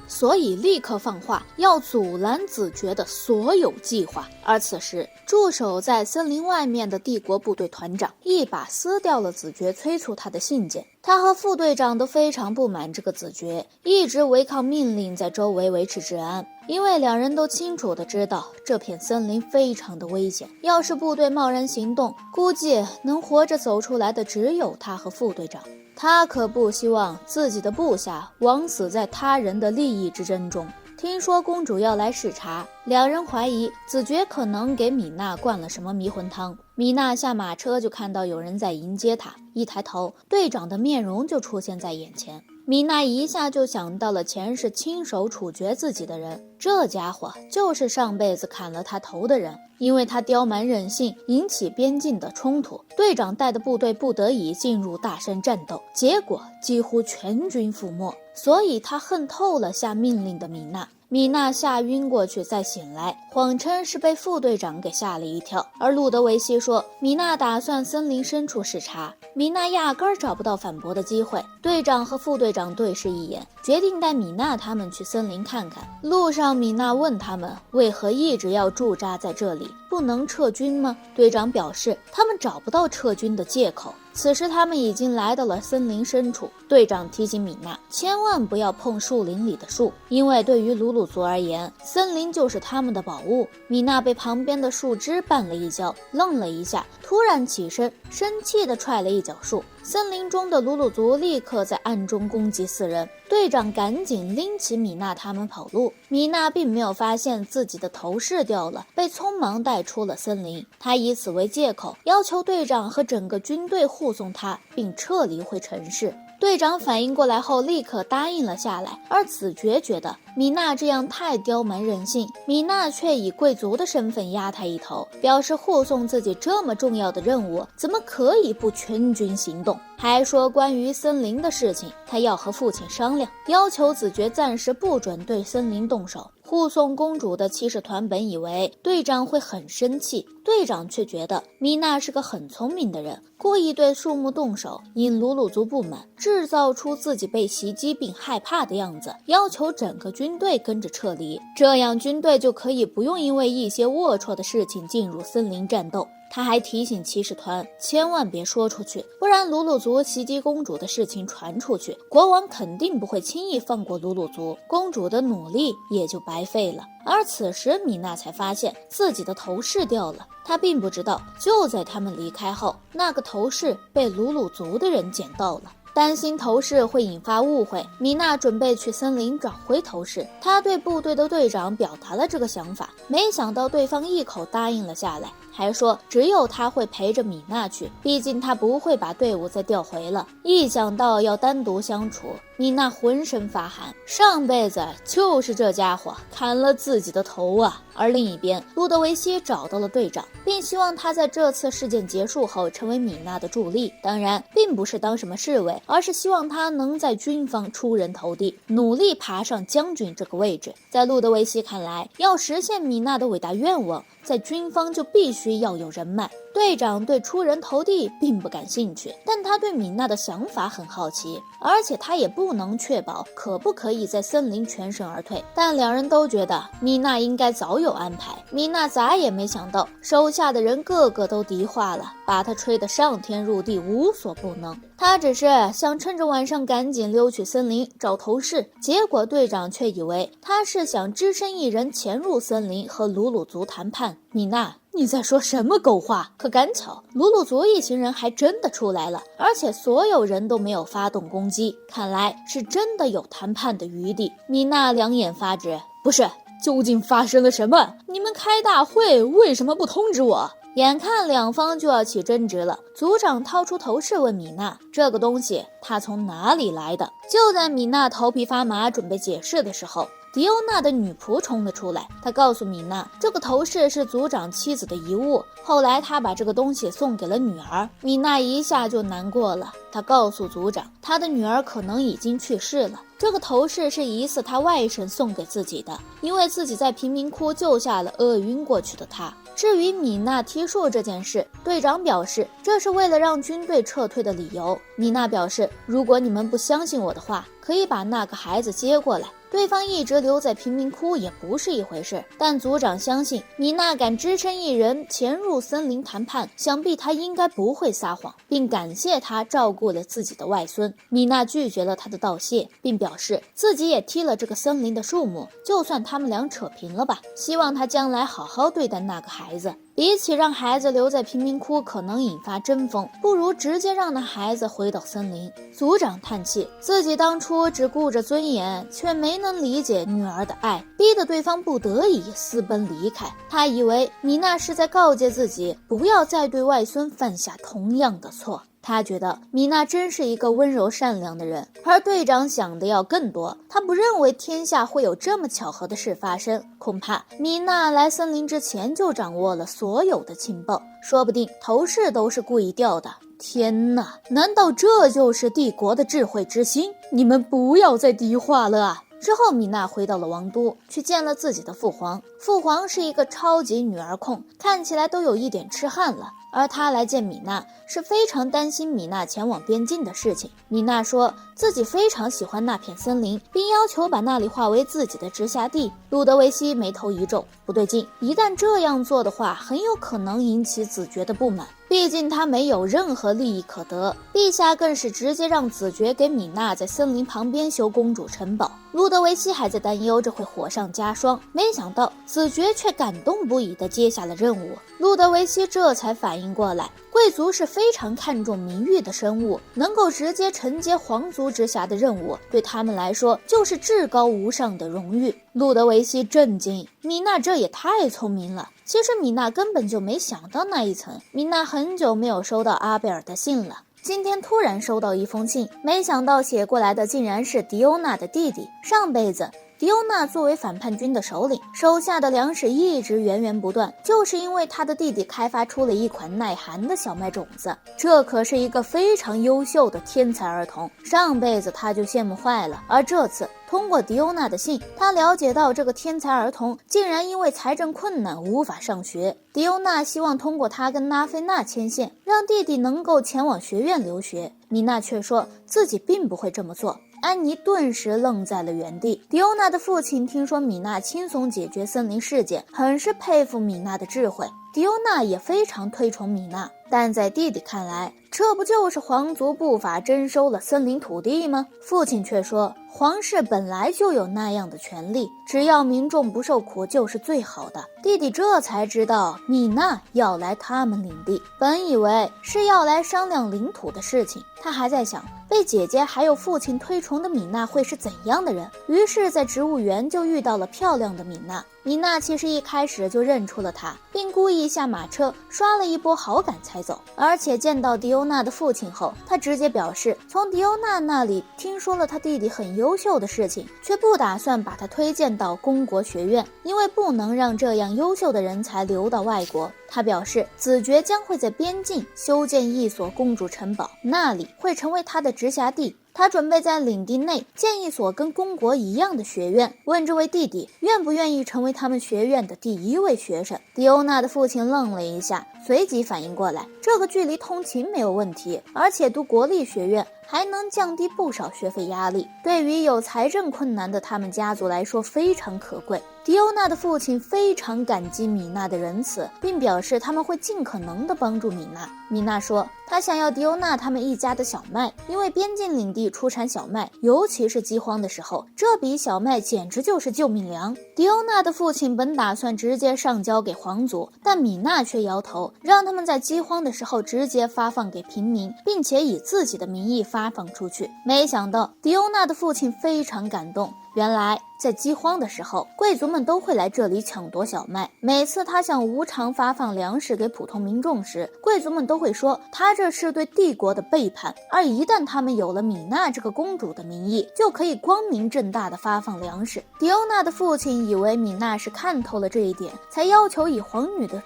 所以立刻放话要阻拦子爵的所有计划。而此时驻守在森林外面的帝国部队团长一把撕掉了子爵催促他的信件。他和副队长都非常不满这个子爵，一直违抗命令在周围维持治安，因为两人都清楚地知道这片森林非常的危险，要是部队贸然行动，估计能活着走出来的只有他和副队长。他可不希望自己的部下枉死在他人的利益之争中。听说公主要来视察，两人怀疑子爵可能给米娜灌了什么迷魂汤。米娜下马车就看到有人在迎接她，一抬头，队长的面容就出现在眼前。米娜一下就想到了前世亲手处决自己的人，这家伙就是上辈子砍了他头的人。因为他刁蛮任性，引起边境的冲突，队长带的部队不得已进入大山战斗，结果几乎全军覆没，所以他恨透了下命令的米娜。米娜吓晕过去，再醒来，谎称是被副队长给吓了一跳。而路德维希说，米娜打算森林深处视察，米娜压根儿找不到反驳的机会。队长和副队长对视一眼，决定带米娜他们去森林看看。路上，米娜问他们为何一直要驻扎在这里，不能撤军吗？队长表示，他们找不到撤军的借口。此时他们已经来到了森林深处，队长提醒米娜千万不要碰树林里的树，因为对于鲁鲁族而言，森林就是他们的宝物。米娜被旁边的树枝绊了一跤，愣了一下，突然起身，生气地踹了一脚树。森林中的鲁鲁族立刻在暗中攻击4人，队长赶紧拎起米娜他们跑路。米娜并没有发现自己的头饰掉了，被匆忙带出了森林。他以此为借口，要求队长和整个军队护送他，并撤离回城市。队长反应过来后，立刻答应了下来，而子爵觉得米娜这样太刁蛮任性，米娜却以贵族的身份压他一头，表示护送自己这么重要的任务，怎么可以不全军行动？还说关于森林的事情，他要和父亲商量，要求子爵暂时不准对森林动手。护送公主的骑士团本以为队长会很生气，队长却觉得米娜是个很聪明的人，故意对树木动手，引鲁鲁族不满，制造出自己被袭击并害怕的样子，要求整个军队跟着撤离，这样军队就可以不用因为一些龌龊的事情进入森林战斗。他还提醒骑士团千万别说出去，不然鲁鲁族袭击公主的事情传出去，国王肯定不会轻易放过鲁鲁族，公主的努力也就白费了。而此时米娜才发现自己的头饰掉了，她并不知道就在他们离开后，那个头饰被鲁鲁族的人捡到了。担心头饰会引发误会，米娜准备去森林找回头饰。她对部队的队长表达了这个想法，没想到对方一口答应了下来，还说只有他会陪着米娜去，毕竟他不会把队伍再调回了。一想到要单独相处，米娜浑身发寒，上辈子就是这家伙砍了自己的头啊！而另一边，路德维希找到了队长，并希望他在这次事件结束后成为米娜的助力，当然并不是当什么侍卫，而是希望他能在军方出人头地，努力爬上将军这个位置。在路德维希看来，要实现米娜的伟大愿望，在军方就必须要有人脉。队长对出人头地并不感兴趣，但他对米娜的想法很好奇，而且他也不能确保可不可以在森林全身而退。但两人都觉得米娜应该早有安排。米娜咋也没想到，手下的人个个都敌化了，把他吹得上天入地，无所不能。他只是想趁着晚上赶紧溜去森林找头饰，结果队长却以为他是想只身一人潜入森林和鲁鲁族谈判。米娜，你在说什么狗话？可赶巧，鲁鲁族一行人还真的出来了，而且所有人都没有发动攻击，看来是真的有谈判的余地。米娜两眼发直，不是，究竟发生了什么？你们开大会为什么不通知我？眼看两方就要起争执了，族长掏出头饰问米娜，这个东西他从哪里来的？就在米娜头皮发麻准备解释的时候，迪欧娜的女仆冲了出来，她告诉米娜，这个头饰是族长妻子的遗物，后来她把这个东西送给了女儿。米娜一下就难过了，她告诉族长，她的女儿可能已经去世了，这个头饰是疑似她外甥送给自己的，因为自己在贫民窟救下了饿晕过去的她。至于米娜提数这件事，队长表示这是为了让军队撤退的理由。米娜表示，如果你们不相信我的话，可以把那个孩子接过来，对方一直留在贫民窟也不是一回事。但族长相信米娜敢只身一人潜入森林谈判，想必她应该不会撒谎，并感谢她照顾了自己的外孙。米娜拒绝了他的道谢，并表示自己也踢了这个森林的树木，就算他们俩扯平了吧，希望他将来好好对待那个孩子。比起让孩子留在贫民窟可能引发争锋，不如直接让那孩子回到森林。族长叹气，自己当初只顾着尊严，却没能理解女儿的爱，逼得对方不得已私奔离开。他以为米娜是在告诫自己不要再对外孙犯下同样的错。他觉得米娜真是一个温柔善良的人，而队长想的要更多。他不认为天下会有这么巧合的事发生，恐怕米娜来森林之前就掌握了所有的情报，说不定头饰都是故意掉的。天哪，难道这就是帝国的智慧之心？你们不要再低话了啊！之后，米娜回到了王都，去见了自己的父皇。父皇是一个超级女儿控，看起来都有一点痴汉了。而他来见米娜，是非常担心米娜前往边境的事情。米娜说自己非常喜欢那片森林，并要求把那里划为自己的直辖地。路德维希眉头一皱，不对劲，一旦这样做的话，很有可能引起子爵的不满。毕竟他没有任何利益可得，陛下更是直接让子爵给米娜在森林旁边修公主城堡。路德维希还在担忧这会火上加霜，没想到子爵却感动不已地接下了任务。路德维希这才反应过来，贵族是非常看重名誉的生物，能够直接承接皇族之下的任务，对他们来说就是至高无上的荣誉。路德维希震惊，米娜这也太聪明了。其实米娜根本就没想到那一层，米娜很久没有收到阿贝尔的信了。今天突然收到一封信，没想到写过来的竟然是迪欧娜的弟弟。上辈子迪欧娜作为反叛军的首领，手下的粮食一直源源不断，就是因为他的弟弟开发出了一款耐寒的小麦种子。这可是一个非常优秀的天才儿童，上辈子他就羡慕坏了。而这次通过迪欧娜的信，他了解到这个天才儿童竟然因为财政困难无法上学。迪欧娜希望通过他跟拉菲娜牵线，让弟弟能够前往学院留学。米娜却说自己并不会这么做。安妮顿时愣在了原地。迪欧娜的父亲听说米娜轻松解决森林事件，很是佩服米娜的智慧。迪欧娜也非常推崇米娜，但在弟弟看来，这不就是皇族不法征收了森林土地吗？父亲却说，皇室本来就有那样的权利，只要民众不受苦就是最好的。弟弟这才知道米娜要来他们领地，本以为是要来商量领土的事情，他还在想被姐姐还有父亲推崇的米娜会是怎样的人。于是在植物园就遇到了漂亮的米娜。米娜其实一开始就认出了她，并故意下马车刷了一波好感才走。而且见到迪欧娜的父亲后，他直接表示从迪欧娜那里听说了他弟弟很优秀的事情，却不打算把他推荐到公国学院，因为不能让这样优秀的人才流到外国。他表示子爵将会在边境修建一所公主城堡，那里会成为他的直辖地。他准备在领地内建一所跟公国一样的学院，问这位弟弟愿不愿意成为他们学院的第一位学生。迪欧娜的父亲愣了一下，随即反应过来，这个距离通勤没有问题，而且读国立学院还能降低不少学费压力，对于有财政困难的他们家族来说非常可贵。迪欧娜的父亲非常感激米娜的仁慈，并表示他们会尽可能的帮助米娜。米娜说她想要迪欧娜他们一家的小麦，因为边境领地出产小麦，尤其是饥荒的时候，这笔小麦简直就是救命粮。迪欧娜的父亲本打算直接上交给皇族，但米娜却摇头，让他们在饥荒的时候直接发放给平民，并且以自己的名义发放出去。没想到迪欧娜的父亲非常感动，原来在饥荒的时候，贵族们都会来这里抢夺小麦。每次他想无偿发放粮食给普通民众时，贵族们都会说他这是对帝国的背叛。而一旦他们有了米娜这个公主的名义，就可以光明正大的发放粮食。迪欧娜的父亲以为米娜是看透了这一点，才要求以皇女的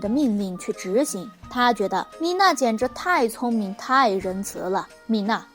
命令去执行。他觉得米娜简直太聪明太仁慈了。米娜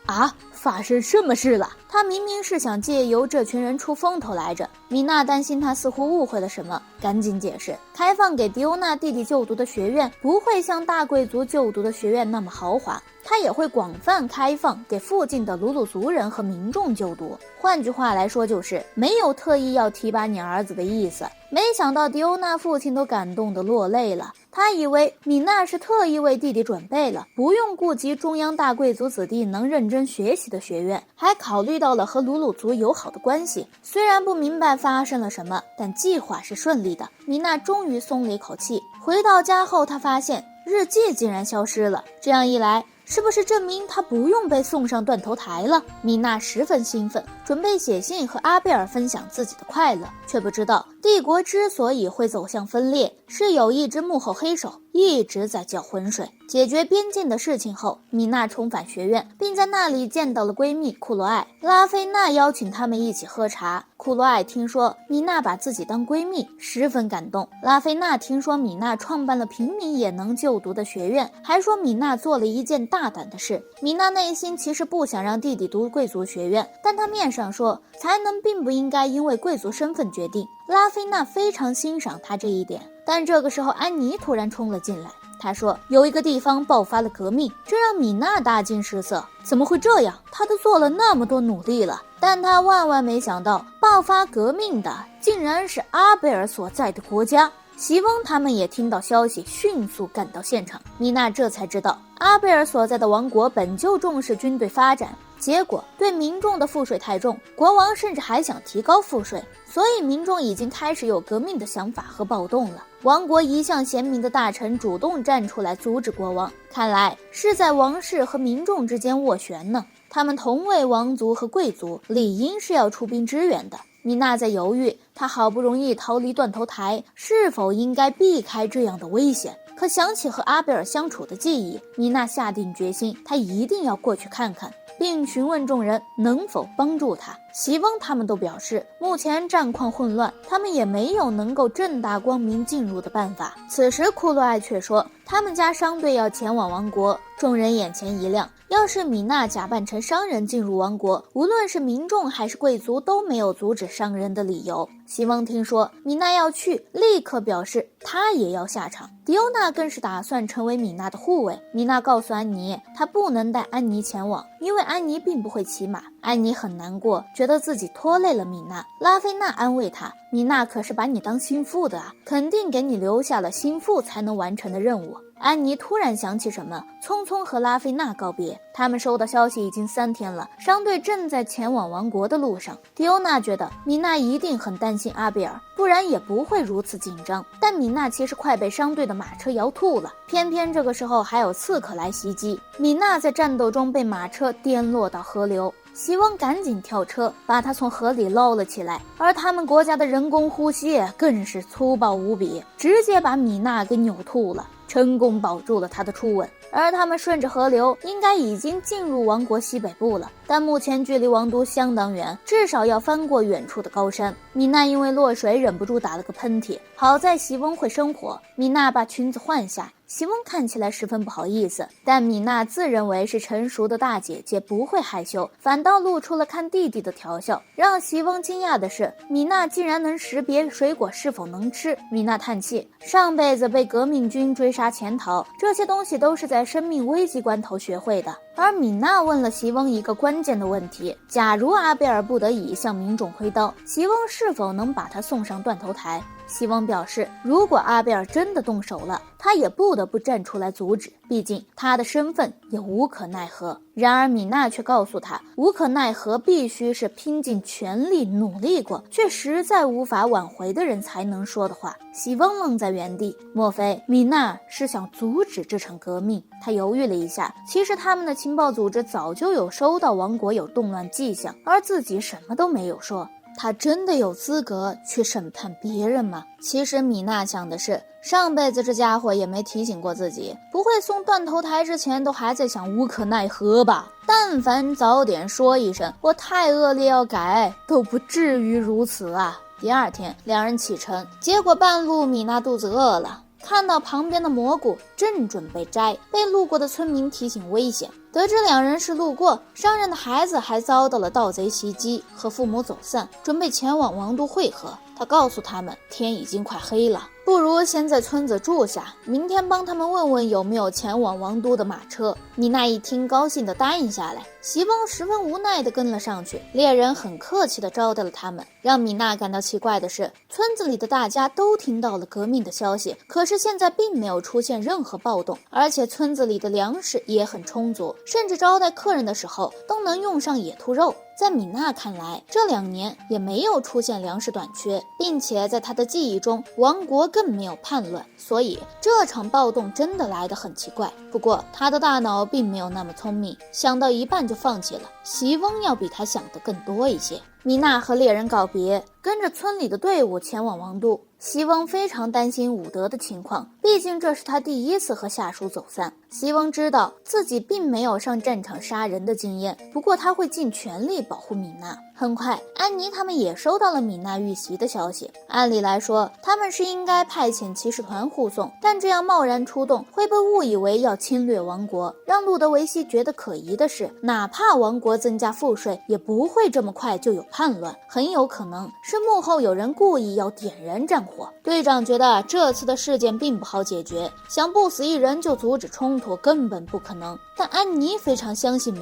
发生什么事了？他明明是想借由这群人出风头来着。米娜担心他似乎误会了什么，赶紧解释，开放给迪欧娜弟弟就读的学院不会像大贵族就读的学院那么豪华，他也会广泛开放给附近的鲁鲁族人和民众就读。换句话来说，就是没有特意要提拔你儿子的意思。没想到迪欧娜父亲都感动得落泪了，他以为米娜是特意为弟弟准备了，不用顾及中央大贵族子弟能认真学习的学院，还考虑到了和鲁鲁族友好的关系。虽然不明白发生了什么，但计划是顺利的。米娜终于松了一口气。回到家后，她发现日记竟然消失了，这样一来，是不是证明他不用被送上断头台了？米娜十分兴奋，准备写信和阿贝尔分享自己的快乐，却不知道帝国之所以会走向分裂，是有一只幕后黑手，一直在搅浑水。解决边境的事情后，米娜重返学院，并在那里见到了闺蜜库洛艾。拉菲娜邀请他们一起喝茶。库洛艾听说米娜把自己当闺蜜，十分感动。拉菲娜听说米娜创办了平民也能就读的学院，还说米娜做了一件大胆的事。米娜内心其实不想让弟弟读贵族学院，但她面上说才能并不应该因为贵族身份决定。拉菲娜非常欣赏她这一点，但这个时候安妮突然冲了进来。他说有一个地方爆发了革命，这让米娜大惊失色。怎么会这样？他都做了那么多努力了。但他万万没想到，爆发革命的竟然是阿贝尔所在的国家。席翁他们也听到消息，迅速赶到现场。米娜这才知道，阿贝尔所在的王国本就重视军队发展，结果对民众的赋税太重，国王甚至还想提高赋税，所以民众已经开始有革命的想法和暴动了。王国一向贤明的大臣主动站出来阻止国王，看来是在王室和民众之间斡旋呢。他们同为王族和贵族，理应是要出兵支援的。米娜在犹豫，她好不容易逃离断头台，是否应该避开这样的危险？可想起和阿贝尔相处的记忆，米娜下定决心，她一定要过去看看，并询问众人能否帮助她。席翁他们都表示，目前战况混乱，他们也没有能够正大光明进入的办法。此时库洛艾却说，他们家商队要前往王国。众人眼前一亮，要是米娜假扮成商人进入王国，无论是民众还是贵族都没有阻止商人的理由。席翁听说米娜要去，立刻表示他也要下场。迪欧娜更是打算成为米娜的护卫。米娜告诉安妮，她不能带安妮前往，因为安妮并不会骑马。安妮很难过，觉得自己拖累了米娜。拉菲娜安慰她，米娜可是把你当心腹的啊，肯定给你留下了心腹才能完成的任务。安妮突然想起什么，匆匆和拉菲娜告别。他们收到消息已经3天了，商队正在前往王国的路上。迪欧娜觉得米娜一定很担心阿贝尔，不然也不会如此紧张。但米娜其实快被商队的马车摇吐了，偏偏这个时候还有刺客来袭击。米娜在战斗中被马车颠落到河流，席翁赶紧跳车把他从河里捞了起来，而他们国家的人工呼吸更是粗暴无比，直接把米娜给扭吐了，成功保住了他的初吻。而他们顺着河流应该已经进入王国西北部了，但目前距离王都相当远，至少要翻过远处的高山。米娜因为落水忍不住打了个喷嚏，好在席翁会生火，米娜把裙子换下。席翁看起来十分不好意思，但米娜自认为是成熟的大姐姐，不会害羞，反倒露出了看弟弟的调笑。让席翁惊讶的是，米娜竟然能识别水果是否能吃。米娜叹气，上辈子被革命军追杀潜逃，这些东西都是在生命危急关头学会的。而米娜问了席翁一个关键的问题，假如阿贝尔不得已向民众挥刀，席翁是否能把他送上断头台？席翁表示，如果阿贝尔真的动手了，他也不得不站出来阻止，毕竟他的身份也无可奈何。然而米娜却告诉他，无可奈何必须是拼尽全力努力过却实在无法挽回的人才能说的话。席翁愣在原地，莫非米娜是想阻止这场革命？他犹豫了一下，其实他们的情报组织早就有收到王国有动乱迹象，而自己什么都没有说。他真的有资格去审判别人吗？其实米娜想的是，上辈子这家伙也没提醒过自己，不会送断头台之前都还在想无可奈何吧？但凡早点说一声我太恶劣要改，都不至于如此啊。第二天两人启程，结果半路米娜肚子饿了，看到旁边的蘑菇正准备摘，被路过的村民提醒危险。得知两人是路过，商人的孩子还遭到了盗贼袭击，和父母走散，准备前往王都会合。他告诉他们，天已经快黑了，不如先在村子住下，明天帮他们问问有没有前往王都的马车。米娜一听，高兴地答应下来。席翁十分无奈地跟了上去，猎人很客气地招待了他们。让米娜感到奇怪的是，村子里的大家都听到了革命的消息，可是现在并没有出现任何暴动，而且村子里的粮食也很充足，甚至招待客人的时候都能用上野兔肉。在米娜看来，这2年也没有出现粮食短缺，并且在她的记忆中，王国更没有叛乱，所以这场暴动真的来得很奇怪。不过她的大脑并没有那么聪明，想到一半就放弃了。席翁要比她想的更多一些。米娜和猎人告别，跟着村里的队伍前往王都。席翁非常担心伍德的情况，毕竟这是他第一次和下属走散。席翁知道自己并没有上战场杀人的经验，不过他会尽全力保护米娜。很快，安妮他们也收到了米娜遇袭的消息。按理来说，他们是应该派遣骑士团护送，但这样贸然出动会被误以为要侵略王国。让路德维希觉得可疑的是，哪怕王国增加赋税，也不会这么快就有叛乱，很有可能是幕后有人故意要点燃战火。队长觉得这次的事件并不好解决，想不死一人就阻止冲突根本不可能。但安妮非常相信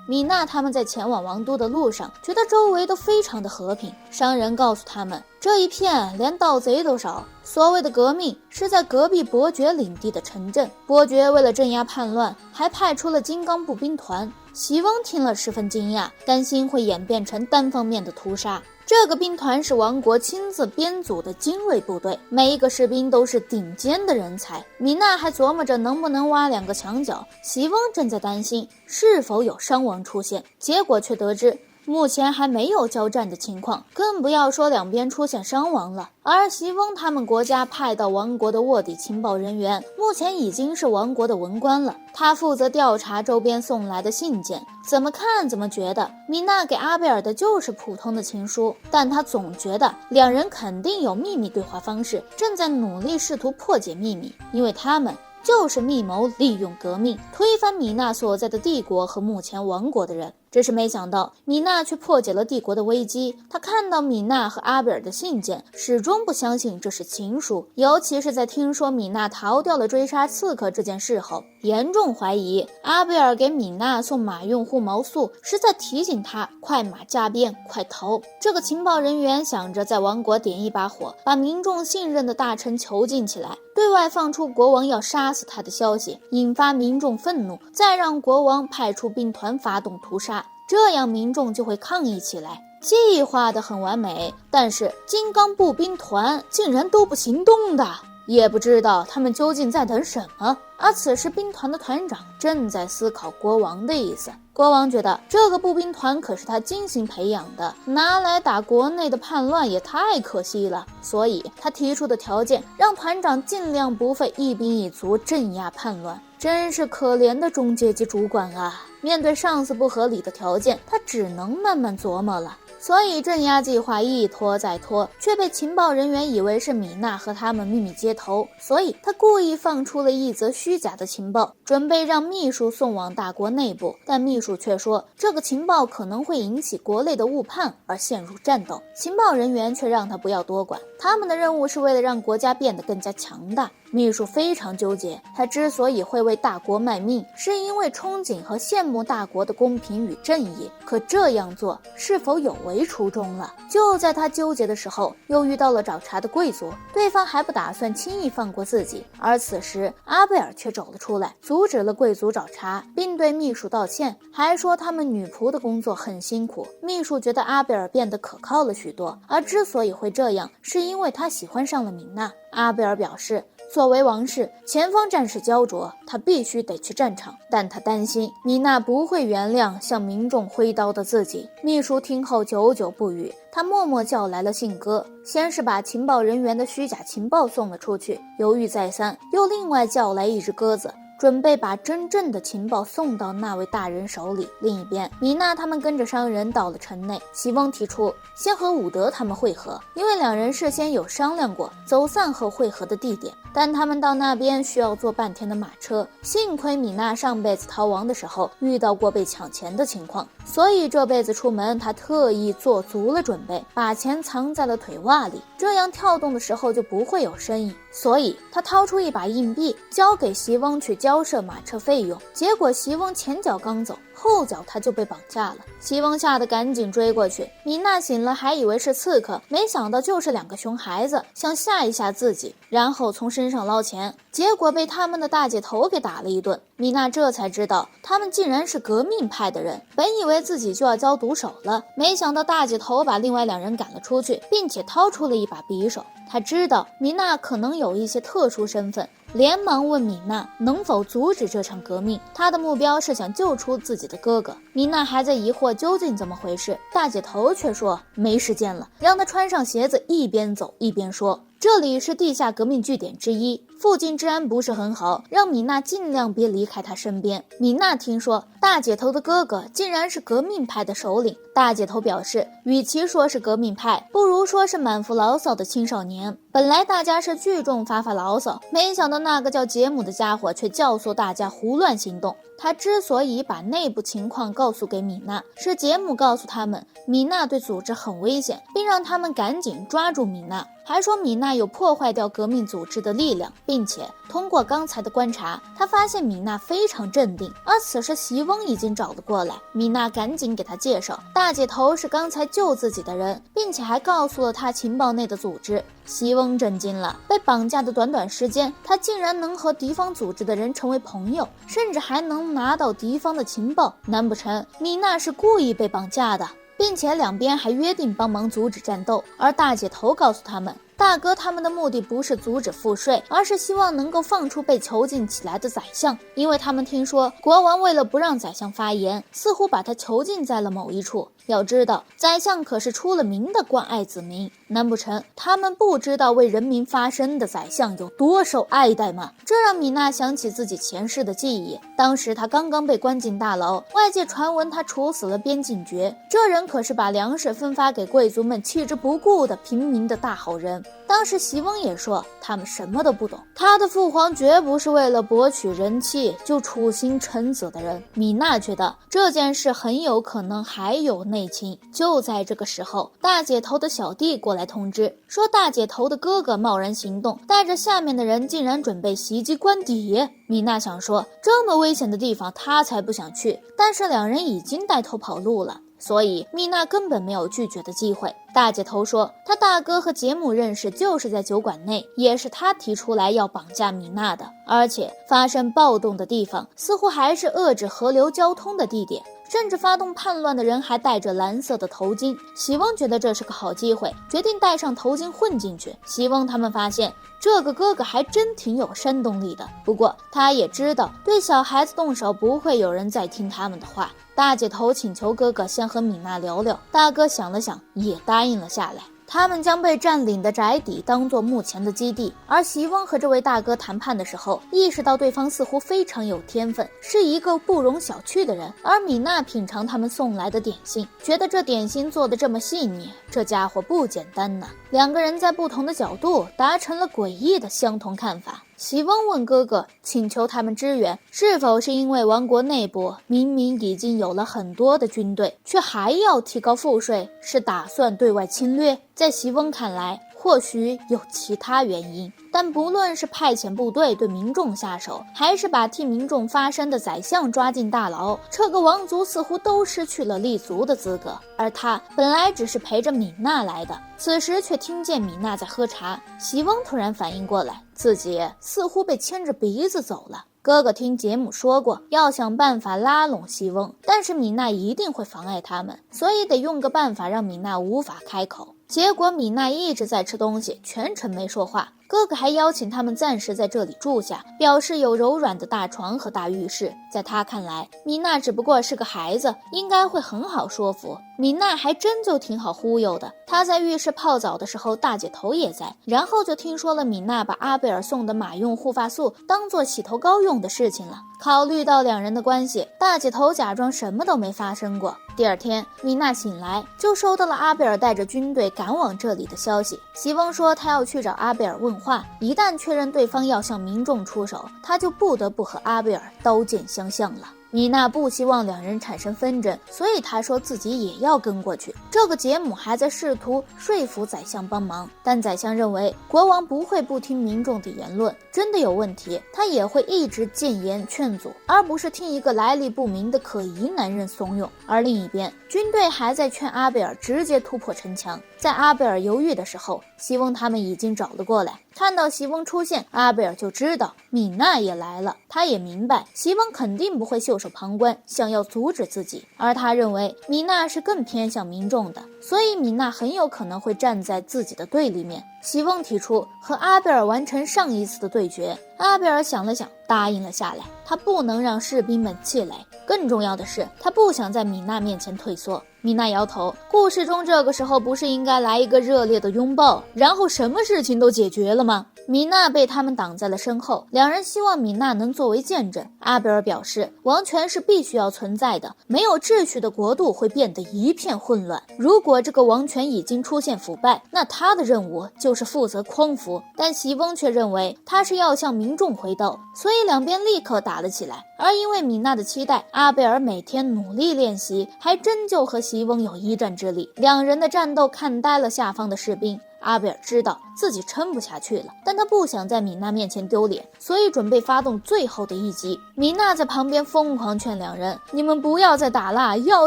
米娜他们在前往王都的路上，觉得周围都非常的和平。商人告诉他们，这一片连盗贼都少，所谓的革命是在隔壁伯爵领地的城镇。伯爵为了镇压叛乱，还派出了金刚步兵团。席翁听了十分惊讶，担心会演变成单方面的屠杀。这个兵团是王国亲自编组的精锐部队，每一个士兵都是顶尖的人才。米娜还琢磨着能不能挖2个墙角，席翁正在担心是否有伤亡出现，结果却得知目前还没有交战的情况，更不要说两边出现伤亡了。而席翁他们国家派到王国的卧底情报人员，目前已经是王国的文官了。他负责调查周边送来的信件，怎么看怎么觉得米娜给阿贝尔的就是普通的情书，但他总觉得两人肯定有秘密对话方式，正在努力试图破解秘密，因为他们就是密谋利用革命推翻米娜所在的帝国和目前王国的人。只是没想到米娜却破解了帝国的危机。他看到米娜和阿贝尔的信件，始终不相信这是情书，尤其是在听说米娜逃掉了追杀刺客这件事后，严重怀疑阿贝尔给米娜送马用护毛素是在提醒她快马加鞭，快逃。这个情报人员想着在王国点一把火，把民众信任的大臣囚禁起来，对外放出国王要杀死他的消息，引发民众愤怒，再让国王派出兵团发动屠杀，这样民众就会抗议起来。计划得很完美，但是金刚步兵团竟然都不行动的，也不知道他们究竟在等什么。而此时兵团的团长正在思考国王的意思。国王觉得这个步兵团可是他精心培养的，拿来打国内的叛乱也太可惜了，所以他提出的条件让团长尽量不费一兵一卒镇压叛乱。真是可怜的中阶级主管啊！面对上司不合理的条件，他只能慢慢琢磨了。所以镇压计划一拖再拖，却被情报人员以为是米娜和他们秘密接头，所以他故意放出了一则虚假的情报，准备让秘书送往大国内部，但秘书却说这个情报可能会引起国内的误判而陷入战斗。情报人员却让他不要多管，他们的任务是为了让国家变得更加强大。秘书非常纠结，他之所以会为大国卖命，是因为憧憬和羡慕大国的公平与正义，可这样做是否有违初衷了？就在他纠结的时候，又遇到了找茬的贵族，对方还不打算轻易放过自己。而此时阿贝尔却走了出来，阻止了贵族找茬，并对秘书道歉，还说他们女仆的工作很辛苦。秘书觉得阿贝尔变得可靠了许多，而之所以会这样，是因为他喜欢上了米娜。阿贝尔表示，作为王室，前方战事焦灼，他必须得去战场，但他担心米娜不会原谅向民众挥刀的自己。秘书听后久久不语，他默默叫来了信鸽，先是把情报人员的虚假情报送了出去，犹豫再三，又另外叫来一只鸽子，准备把真正的情报送到那位大人手里。另一边，米娜他们跟着商人到了城内，席翁提出先和伍德他们会合，因为两人事先有商量过走散后会合的地点，但他们到那边需要坐半天的马车。幸亏米娜上辈子逃亡的时候遇到过被抢钱的情况，所以这辈子出门她特意做足了准备，把钱藏在了腿袜里，这样跳动的时候就不会有声音。所以她掏出一把硬币交给席翁去交涉马车费用，结果席翁前脚刚走，后脚他就被绑架了。席翁吓得赶紧追过去，米娜醒了还以为是刺客，没想到就是2个熊孩子，想吓一吓自己，然后从身上捞钱，结果被他们的大姐头给打了一顿。米娜这才知道他们竟然是革命派的人，本以为自己就要交毒手了，没想到大姐头把另外2人赶了出去，并且掏出了一把匕首。他知道米娜可能有一些特殊身份，连忙问米娜能否阻止这场革命，他的目标是想救出自己的哥哥。米娜还在疑惑究竟怎么回事，大姐头却说没时间了，让她穿上鞋子，一边走一边说，这里是地下革命据点之一，附近治安不是很好，让米娜尽量别离开他身边。米娜听说大姐头的哥哥竟然是革命派的首领，大姐头表示，与其说是革命派，不如说是满腹牢骚的青少年。本来大家是聚众发牢骚，没想到那个叫杰姆的家伙却教唆大家胡乱行动。他之所以把内部情况告诉给米娜，是杰姆告诉他们米娜对组织很危险，并让他们赶紧抓住米娜，还说米娜有破坏掉革命组织的力量，并且通过刚才的观察，他发现米娜非常镇定。而此时席翁已经找了过来，米娜赶紧给他介绍大姐头是刚才救自己的人，并且还告诉了他情报内的组织。席翁震惊了，被绑架的短短时间，他竟然能和敌方组织的人成为朋友，甚至还能拿到敌方的情报，难不成米娜是故意被绑架的？并且两边还约定帮忙阻止战斗。而大姐头告诉他们，大哥他们的目的不是阻止赋税，而是希望能够放出被囚禁起来的宰相，因为他们听说国王为了不让宰相发言，似乎把他囚禁在了某一处。要知道，宰相可是出了名的关爱子民，难不成他们不知道为人民发声的宰相有多受爱戴吗？这让米娜想起自己前世的记忆，当时他刚刚被关进大牢，外界传闻他处死了边境爵，这人可是把粮食分发给贵族们弃之不顾的平民的大好人。当时席翁也说他们什么都不懂，他的父皇绝不是为了博取人气就处心沉责的人。米娜觉得这件事很有可能还有内情。就在这个时候，大姐头的小弟过来通知，说大姐头的哥哥贸然行动，带着下面的人竟然准备袭击官邸。米娜想说，这么危险的地方他才不想去，但是两人已经带头跑路了，所以米娜根本没有拒绝的机会。大姐头说，他大哥和杰姆认识就是在酒馆内，也是他提出来要绑架米娜的，而且发生暴动的地方似乎还是遏制河流交通的地点，甚至发动叛乱的人还戴着蓝色的头巾。席翁觉得这是个好机会，决定戴上头巾混进去。席翁他们发现这个哥哥还真挺有煽动力的，不过他也知道对小孩子动手不会有人再听他们的话。大姐头请求哥哥先和米娜聊聊，大哥想了想也答应了下来。他们将被占领的宅邸当作目前的基地，而席翁和这位大哥谈判的时候，意识到对方似乎非常有天分，是一个不容小觑的人。而米娜品尝他们送来的点心，觉得这点心做得这么细腻，这家伙不简单呢。两个人在不同的角度达成了诡异的相同看法。席翁问哥哥，请求他们支援，是否是因为王国内部明明已经有了很多的军队，却还要提高赋税，是打算对外侵略？在席翁看来，或许有其他原因，但不论是派遣部队对民众下手，还是把替民众发声的宰相抓进大牢，这个王族似乎都失去了立足的资格。而他本来只是陪着米娜来的，此时却听见米娜在喝茶。席翁突然反应过来，自己似乎被牵着鼻子走了。哥哥听杰姆说过，要想办法拉拢席翁，但是米娜一定会妨碍他们，所以得用个办法让米娜无法开口。结果米娜一直在吃东西，全程没说话。哥哥还邀请他们暂时在这里住下，表示有柔软的大床和大浴室。在他看来，米娜只不过是个孩子，应该会很好说服。米娜还真就挺好忽悠的。她在浴室泡澡的时候，大姐头也在，然后就听说了米娜把阿贝尔送的马用护发素当做洗头膏用的事情了。考虑到两人的关系，大姐头假装什么都没发生过。第二天，米娜醒来就收到了阿贝尔带着军队赶往这里的消息。席翁说他要去找阿贝尔问话，一旦确认对方要向民众出手，他就不得不和阿贝尔刀剑相向了。米娜不希望两人产生纷争，所以她说自己也要跟过去。这个杰姆还在试图说服宰相帮忙，但宰相认为国王不会不听民众的言论，真的有问题他也会一直谏言劝阻，而不是听一个来历不明的可疑男人怂恿。而另一边，军队还在劝阿贝尔直接突破城墙。在阿贝尔犹豫的时候，席翁他们已经找了过来。看到席翁出现，阿贝尔就知道米娜也来了。他也明白席翁肯定不会袖手旁观，想要阻止自己，而他认为米娜是更偏向民众的，所以米娜很有可能会站在自己的对立面。席翁提出和阿贝尔完成上一次的对决，阿贝尔想了想，答应了下来。他不能让士兵们气馁，更重要的是，他不想在米娜面前退缩。米娜摇头，故事中这个时候不是应该来一个热烈的拥抱，然后什么事情都解决了吗？米娜被他们挡在了身后，两人希望米娜能作为见证。阿贝尔表示，王权是必须要存在的，没有秩序的国度会变得一片混乱。如果这个王权已经出现腐败，那他的任务就是负责匡扶。但席翁却认为他是要向民众回斗，所以两边立刻打了起来。而因为米娜的期待，阿贝尔每天努力练习，还真就和席翁有一战之力。两人的战斗看呆了下方的士兵。阿贝尔知道自己撑不下去了，但他不想在米娜面前丢脸，所以准备发动最后的一击。米娜在旁边疯狂劝两人，你们不要再打了，要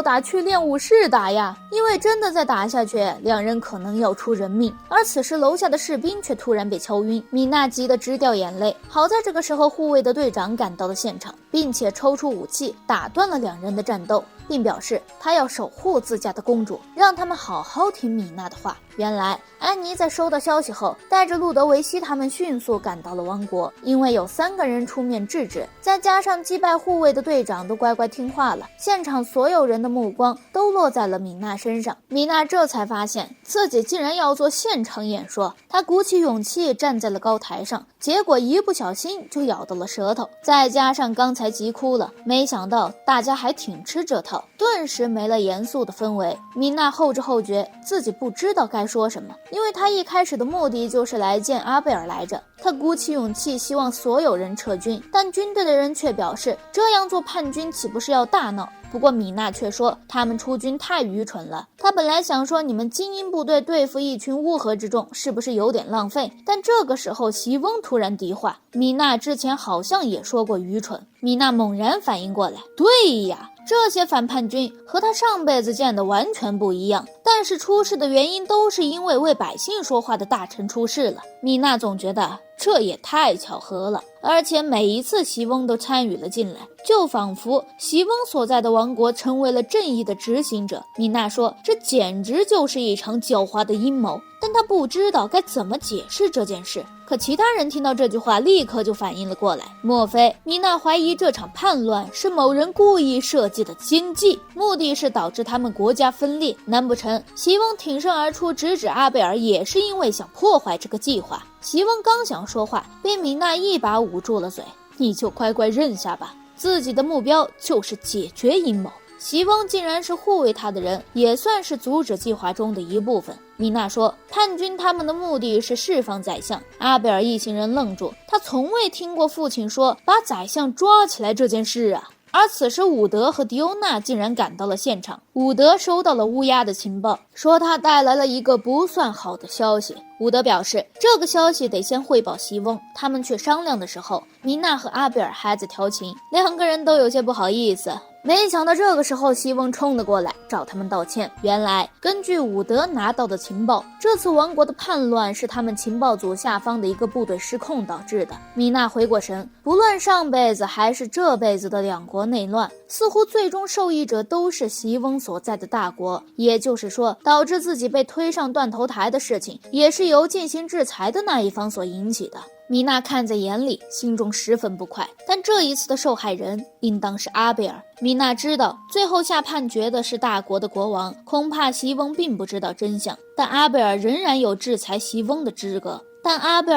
打去练武室打呀，因为真的再打下去，两人可能要出人命。而此时楼下的士兵却突然被敲晕，米娜急得直掉眼泪。好在这个时候护卫的队长赶到了现场，并且抽出武器打断了两人的战斗，并表示他要守护自家的公主，让他们好好听米娜的话。原来安妮在收到消息后，带着路德维希他们迅速赶到了王国，因为有3个人出面制止，再加上击败护卫的队长都乖乖听话了，现场所有人的目光都落在了米娜身上。米娜这才发现自己竟然要做现场演说，她鼓起勇气站在了高台上，结果一不小心就咬到了舌头，再加上刚才急哭了，没想到大家还挺吃这套，顿时没了严肃的氛围。米娜后知后觉，自己不知道该说什么，因为她一开始的目的就是来见阿贝尔来着。她鼓起勇气希望所有人撤军，但军队的人却表示这样做叛军岂不是要大闹。不过米娜却说他们出军太愚蠢了，她本来想说你们精英部队对付一群乌合之众是不是有点浪费，但这个时候席翁突然敌话，米娜之前好像也说过愚蠢。米娜猛然反应过来，对呀，这些反叛军和他上辈子见的完全不一样，但是出事的原因都是因为为百姓说话的大臣出事了。米娜总觉得这也太巧合了，而且每一次席翁都参与了进来，就仿佛席翁所在的王国成为了正义的执行者。米娜说这简直就是一场狡猾的阴谋，但她不知道该怎么解释这件事。可其他人听到这句话立刻就反应了过来，莫非米娜怀疑这场叛乱是某人故意设计的奸计，目的是导致他们国家分裂？难不成席翁挺身而出直指阿贝尔也是因为想破坏这个计划？席翁刚想说话，被米娜一把捂住了嘴，你就乖乖认下吧，自己的目标就是解决阴谋。席翁竟然是护卫他的人，也算是阻止计划中的一部分。米娜说叛军他们的目的是释放宰相。阿贝尔一行人愣住，他从未听过父亲说把宰相抓起来这件事啊。而此时伍德和迪欧娜竟然赶到了现场。伍德收到了乌鸦的情报，说他带来了一个不算好的消息。伍德表示这个消息得先汇报席翁。他们去商量的时候，米娜和阿贝尔还在调情，2个人都有些不好意思。没想到这个时候席翁冲了过来找他们道歉。原来根据伍德拿到的情报，这次王国的叛乱是他们情报组下方的一个部队失控导致的。米娜回过神，不论上辈子还是这辈子的2国内乱，似乎最终受益者都是席翁所在的大国，也就是说导致自己被推上断头台的事情也是由进行制裁的那一方所引起的。米娜看在眼里，心中十分不快，但这一次的受害人应当是阿贝尔。米娜知道最后下判决的是大国的国王，恐怕席翁并不知道真相，但阿贝尔仍然有制裁席翁的资格。阿贝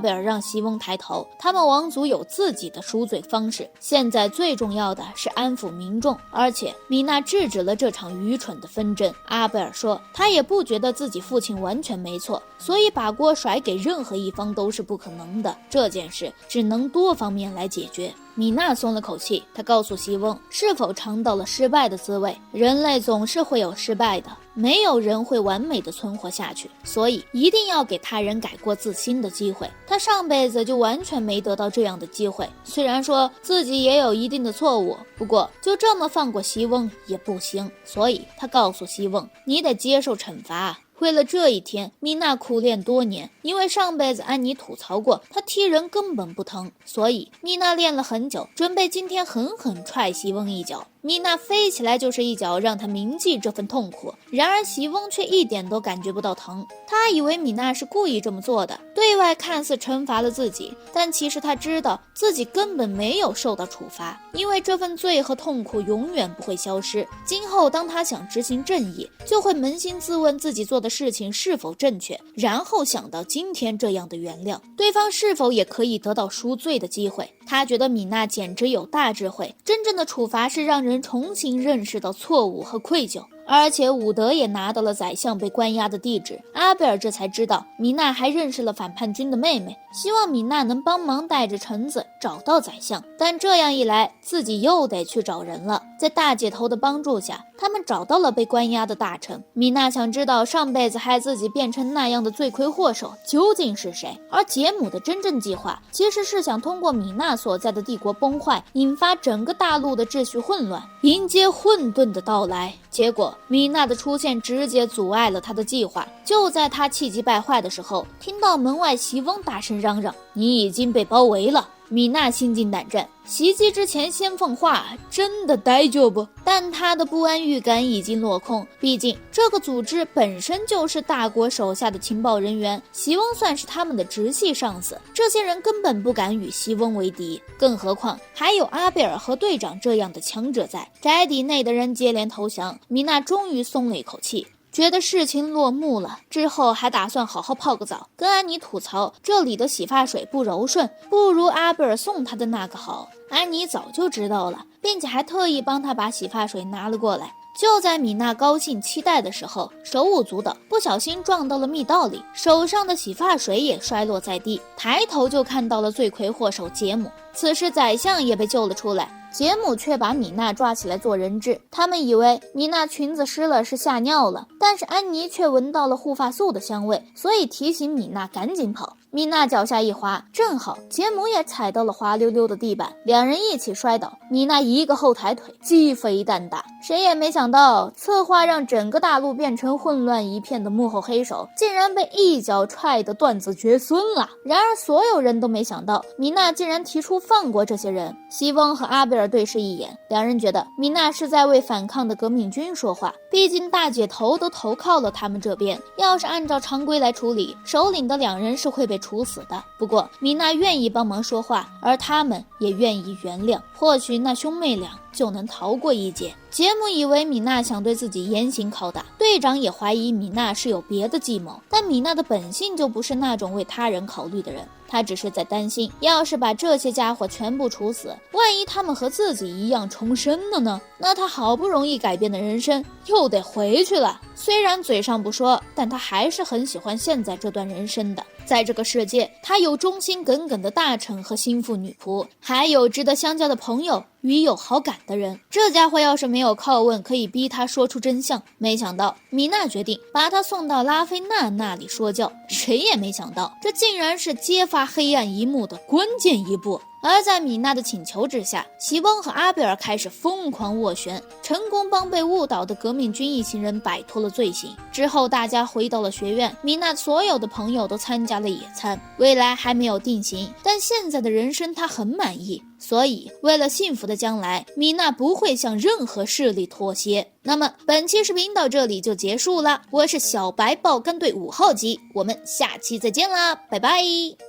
尔让席翁抬头，他们王族有自己的赎罪方式，现在最重要的是安抚民众，而且米娜制止了这场愚蠢的纷争。阿贝尔说他也不觉得自己父亲完全没错，所以把锅甩给任何一方都是不可能的，这件事只能多方面来解决。米娜松了口气，她告诉席翁是否尝到了失败的滋味。人类总是会有失败的，没有人会完美的存活下去，所以一定要给他人改过自新的机会。他上辈子就完全没得到这样的机会。虽然说自己也有一定的错误，不过就这么放过席翁也不行，所以他告诉席翁，你得接受惩罚。为了这一天，米娜苦练多年，因为上辈子安妮吐槽过她踢人根本不疼，所以米娜练了很久，准备今天狠狠踹席翁一脚。米娜飞起来就是一脚，让他铭记这份痛苦。然而席翁却一点都感觉不到疼，他以为米娜是故意这么做的，对外看似惩罚了自己，但其实他知道自己根本没有受到处罚，因为这份罪和痛苦永远不会消失。今后当他想执行正义，就会扪心自问自己做的事情是否正确，然后想到今天这样的原谅，对方是否也可以得到赎罪的机会。他觉得米娜简直有大智慧，真正的处罚是让人重新认识到错误和愧疚。而且伍德也拿到了宰相被关押的地址，阿贝尔这才知道米娜还认识了反叛军的妹妹，希望米娜能帮忙带着臣子找到宰相。但这样一来，自己又得去找人了。在大姐头的帮助下，他们找到了被关押的大臣。米娜想知道上辈子害自己变成那样的罪魁祸首究竟是谁，而杰姆的真正计划其实是想通过米娜所在的帝国崩坏，引发整个大陆的秩序混乱，迎接混沌的到来。结果米娜的出现直接阻碍了他的计划。就在他气急败坏的时候，听到门外席翁大声嚷嚷，你已经被包围了。米娜心惊胆战，袭击之前先放话，真的大丈夫？但她的不安预感已经落空，毕竟这个组织本身就是大国手下的情报人员，席翁算是他们的直系上司，这些人根本不敢与席翁为敌，更何况还有阿贝尔和队长这样的强者在。宅邸内的人接连投降，米娜终于松了一口气，觉得事情落幕了，之后还打算好好泡个澡，跟安妮吐槽这里的洗发水不柔顺，不如阿贝尔送她的那个好。安妮早就知道了，并且还特意帮她把洗发水拿了过来。就在米娜高兴期待的时候，手舞足蹈，不小心撞到了密道里，手上的洗发水也摔落在地，抬头就看到了罪魁祸首杰姆。此时宰相也被救了出来，杰姆却把米娜抓起来做人质。他们以为米娜裙子湿了是吓尿了，但是安妮却闻到了护发素的香味，所以提醒米娜赶紧跑。米娜脚下一滑，正好杰姆也踩到了滑溜溜的地板，两人一起摔倒。米娜一个后抬腿，鸡飞蛋打。谁也没想到，策划让整个大陆变成混乱一片的幕后黑手，竟然被一脚踹得断子绝孙了。然而所有人都没想到，米娜竟然提出放过这些人。席翁和阿贝尔对视一眼，两人觉得米娜是在为反抗的革命军说话，毕竟大姐头都投靠了他们这边，要是按照常规来处理，首领的两人是会被处死的。不过米娜愿意帮忙说话，而他们也愿意原谅，或许那兄妹俩就能逃过一劫。杰姆以为米娜想对自己严刑拷打，队长也怀疑米娜是有别的计谋，但米娜的本性就不是那种为他人考虑的人，他只是在担心，要是把这些家伙全部处死，万一他们和自己一样重生了呢？那他好不容易改变的人生又得回去了。虽然嘴上不说，但他还是很喜欢现在这段人生的。在这个世界，他有忠心耿耿的大臣和心腹女仆，还有值得相交的朋友与有好感的人。这家伙要是没有拷问可以逼他说出真相，没想到米娜决定把他送到拉菲娜那里说教，谁也没想到这竟然是揭发黑暗一幕的关键一步。而在米娜的请求之下，席翁和阿贝尔开始疯狂斡旋，成功帮被误导的革命军一行人摆脱了罪行。之后大家回到了学院，米娜所有的朋友都参加了野餐。未来还没有定型，但现在的人生她很满意，所以为了幸福的将来，米娜不会向任何势力妥协。那么本期视频到这里就结束了，我是小白爆肝队5号机，我们下期再见啦，拜拜。